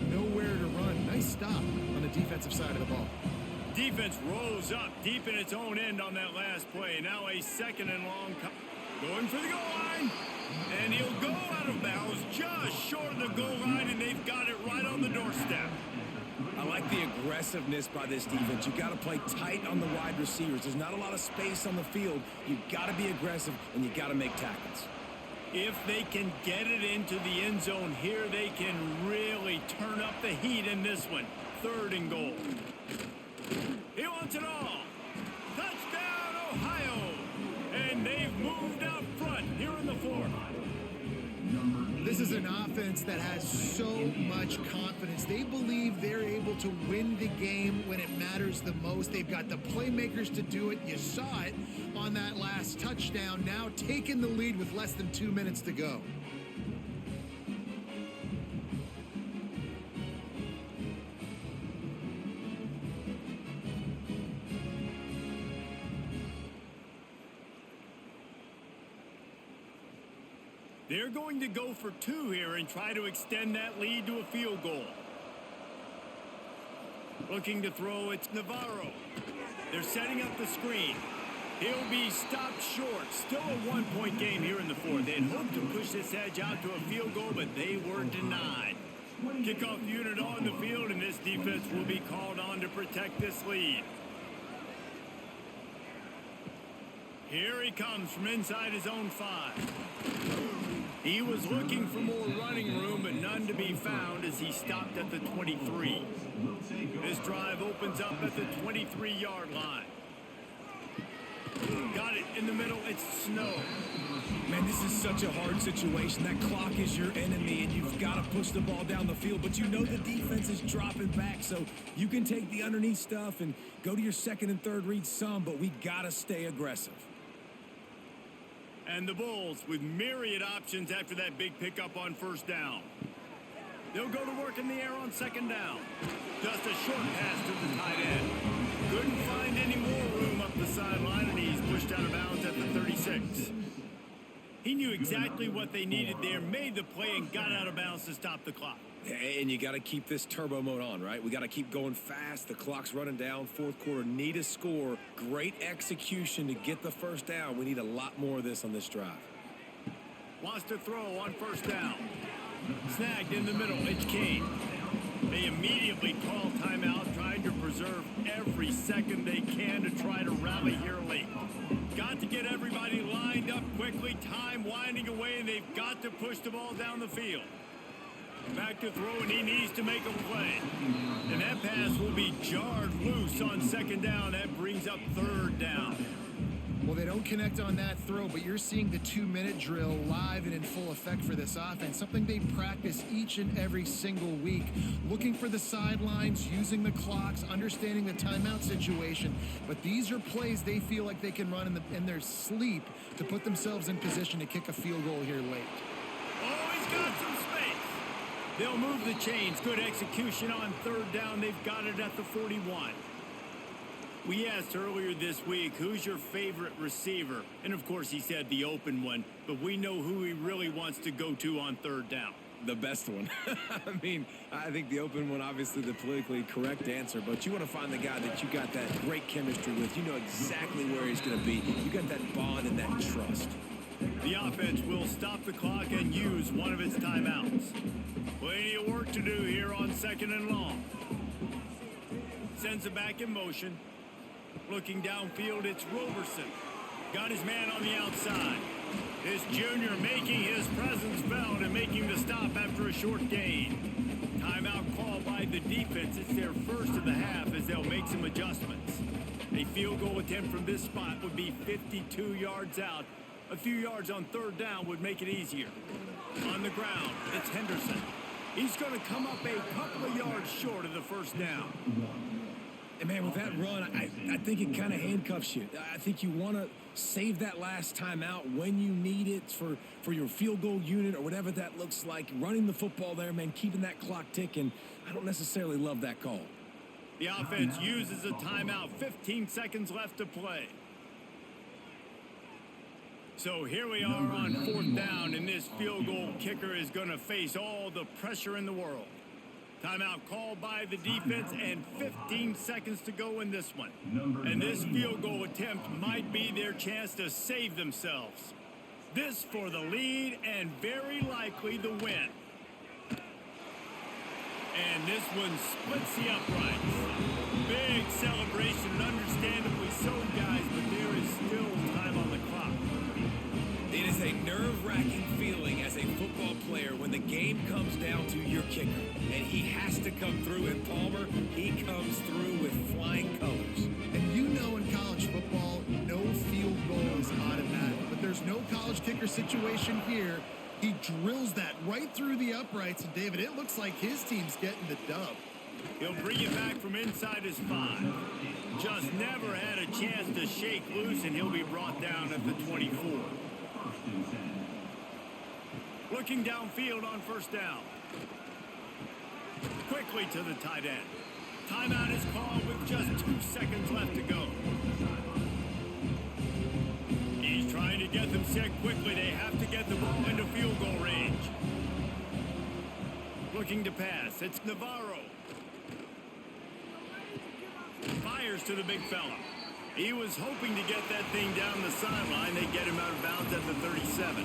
nowhere to run. Nice stop on the defensive side of the ball. Defense rose up deep in its own end on that last play. Now a 2nd and long. Going for the goal line. And he'll go out of bounds just short of the goal line, and they've got it right on the doorstep. I like the aggressiveness by this defense. You got to play tight on the wide receivers. There's not a lot of space on the field. You got to be aggressive, and you got to make tackles. If they can get it into the end zone here, they can really turn up the heat in this one. 3rd and goal. He wants it all. Touchdown, Ohio. And they've moved out front here in the 4th. This is an offense that has so much confidence. They believe they're able to win the game when it matters the most. They've got the playmakers to do it. You saw it on that last touchdown. Now taking the lead with less than 2 minutes to go. They're going to go for 2 here and try to extend that lead to a field goal. Looking to throw, it's Navarro. They're setting up the screen. He'll be stopped short. Still a 1-point game here in the 4th. They had hoped to push this edge out to a field goal, but they were denied. Kickoff unit on the field, and this defense will be called on to protect this lead. Here he comes from inside his own 5. He was looking for more running room, but none to be found as he stopped at the 23. This drive opens up at the 23-yard line. Got it in the middle. It's Snow. Man, this is such a hard situation. That clock is your enemy, and you've got to push the ball down the field. But you know the defense is dropping back, so you can take the underneath stuff and go to your 2nd and 3rd read some, but we got to stay aggressive. And the Bulls with myriad options after that big pickup on 1st down. They'll go to work in the air on 2nd down. Just a short pass to the tight end. Couldn't find any more room up the sideline, and he's pushed out of bounds at the 36. He knew exactly what they needed there, made the play, and got out of bounds to stop the clock. And you got to keep this turbo mode on, right? We got to keep going fast. The clock's running down. 4th quarter, need a score. Great execution to get the 1st down. We need a lot more of this on this drive. Wants to throw on 1st down. Snagged in the middle. It's Kane. They immediately call timeout, trying to preserve every second they can to try to rally here late. Got to get everybody lined up quickly. Time winding away, and they've got to push the ball down the field. Back to throw, and he needs to make a play. And that pass will be jarred loose on 2nd down. That brings up 3rd down. Well, they don't connect on that throw, but you're seeing the 2-minute drill live and in full effect for this offense, something they practice each and every single week, looking for the sidelines, using the clocks, understanding the timeout situation. But these are plays they feel like they can run in their sleep to put themselves in position to kick a field goal here late. Oh, he's got some space. They'll move the chains. Good execution on 3rd down. They've got it at the 41. We asked earlier this week, who's your favorite receiver? And, of course, he said the open one. But we know who he really wants to go to on 3rd down. the best one. I mean, I think the open one, obviously the politically correct answer, but you want to find the guy that you got that great chemistry with. You know exactly where he's going to be. You got that bond and that trust. The offense will stop the clock and use one of its timeouts. Plenty of work to do here on 2nd and long. Sends it back in motion. Looking downfield, it's Roberson. Got his man on the outside. This junior making his presence felt and making the stop after a short gain. Timeout called by the defense. It's their first of the half as they'll make some adjustments. A field goal attempt from this spot would be 52 yards out. A few yards on 3rd down would make it easier. On the ground, it's Henderson. He's going to come up a couple of yards short of the 1st down. And, man, with that run, I think it kind of handcuffs you. I think you want to save that last time out when you need it for your field goal unit or whatever that looks like. Running the football there, man, keeping that clock ticking. I don't necessarily love that call. The offense uses a timeout. 15 seconds left to play. So here we are on 4th down, and this field goal kicker is going to face all the pressure in the world. Timeout called by the defense, and 15 seconds to go in this one. And this field goal attempt might be their chance to save themselves. This for the lead and very likely the win. And this one splits the uprights. Big celebration, and understandably so, guys, but there is still time on the clock. It is a nerve-wracking feeling as a football player when the game comes down to your kicker. And he has to come through. And Palmer, he comes through with flying colors. And you know in college football, no field goal is automatic. But there's no college kicker situation here. He drills that right through the uprights. And, David, it looks like his team's getting the dub. He'll bring it back from inside his 5. Just never had a chance to shake loose, and he'll be brought down at the 24. Looking downfield on 1st down. Quickly to the tight end. Timeout is called with just 2 seconds left to go. He's trying to get them set quickly. They have to get the ball into field goal range. Looking to pass. It's Navarro. Fires to the big fella. He was hoping to get that thing down the sideline. They get him out of bounds at the 37.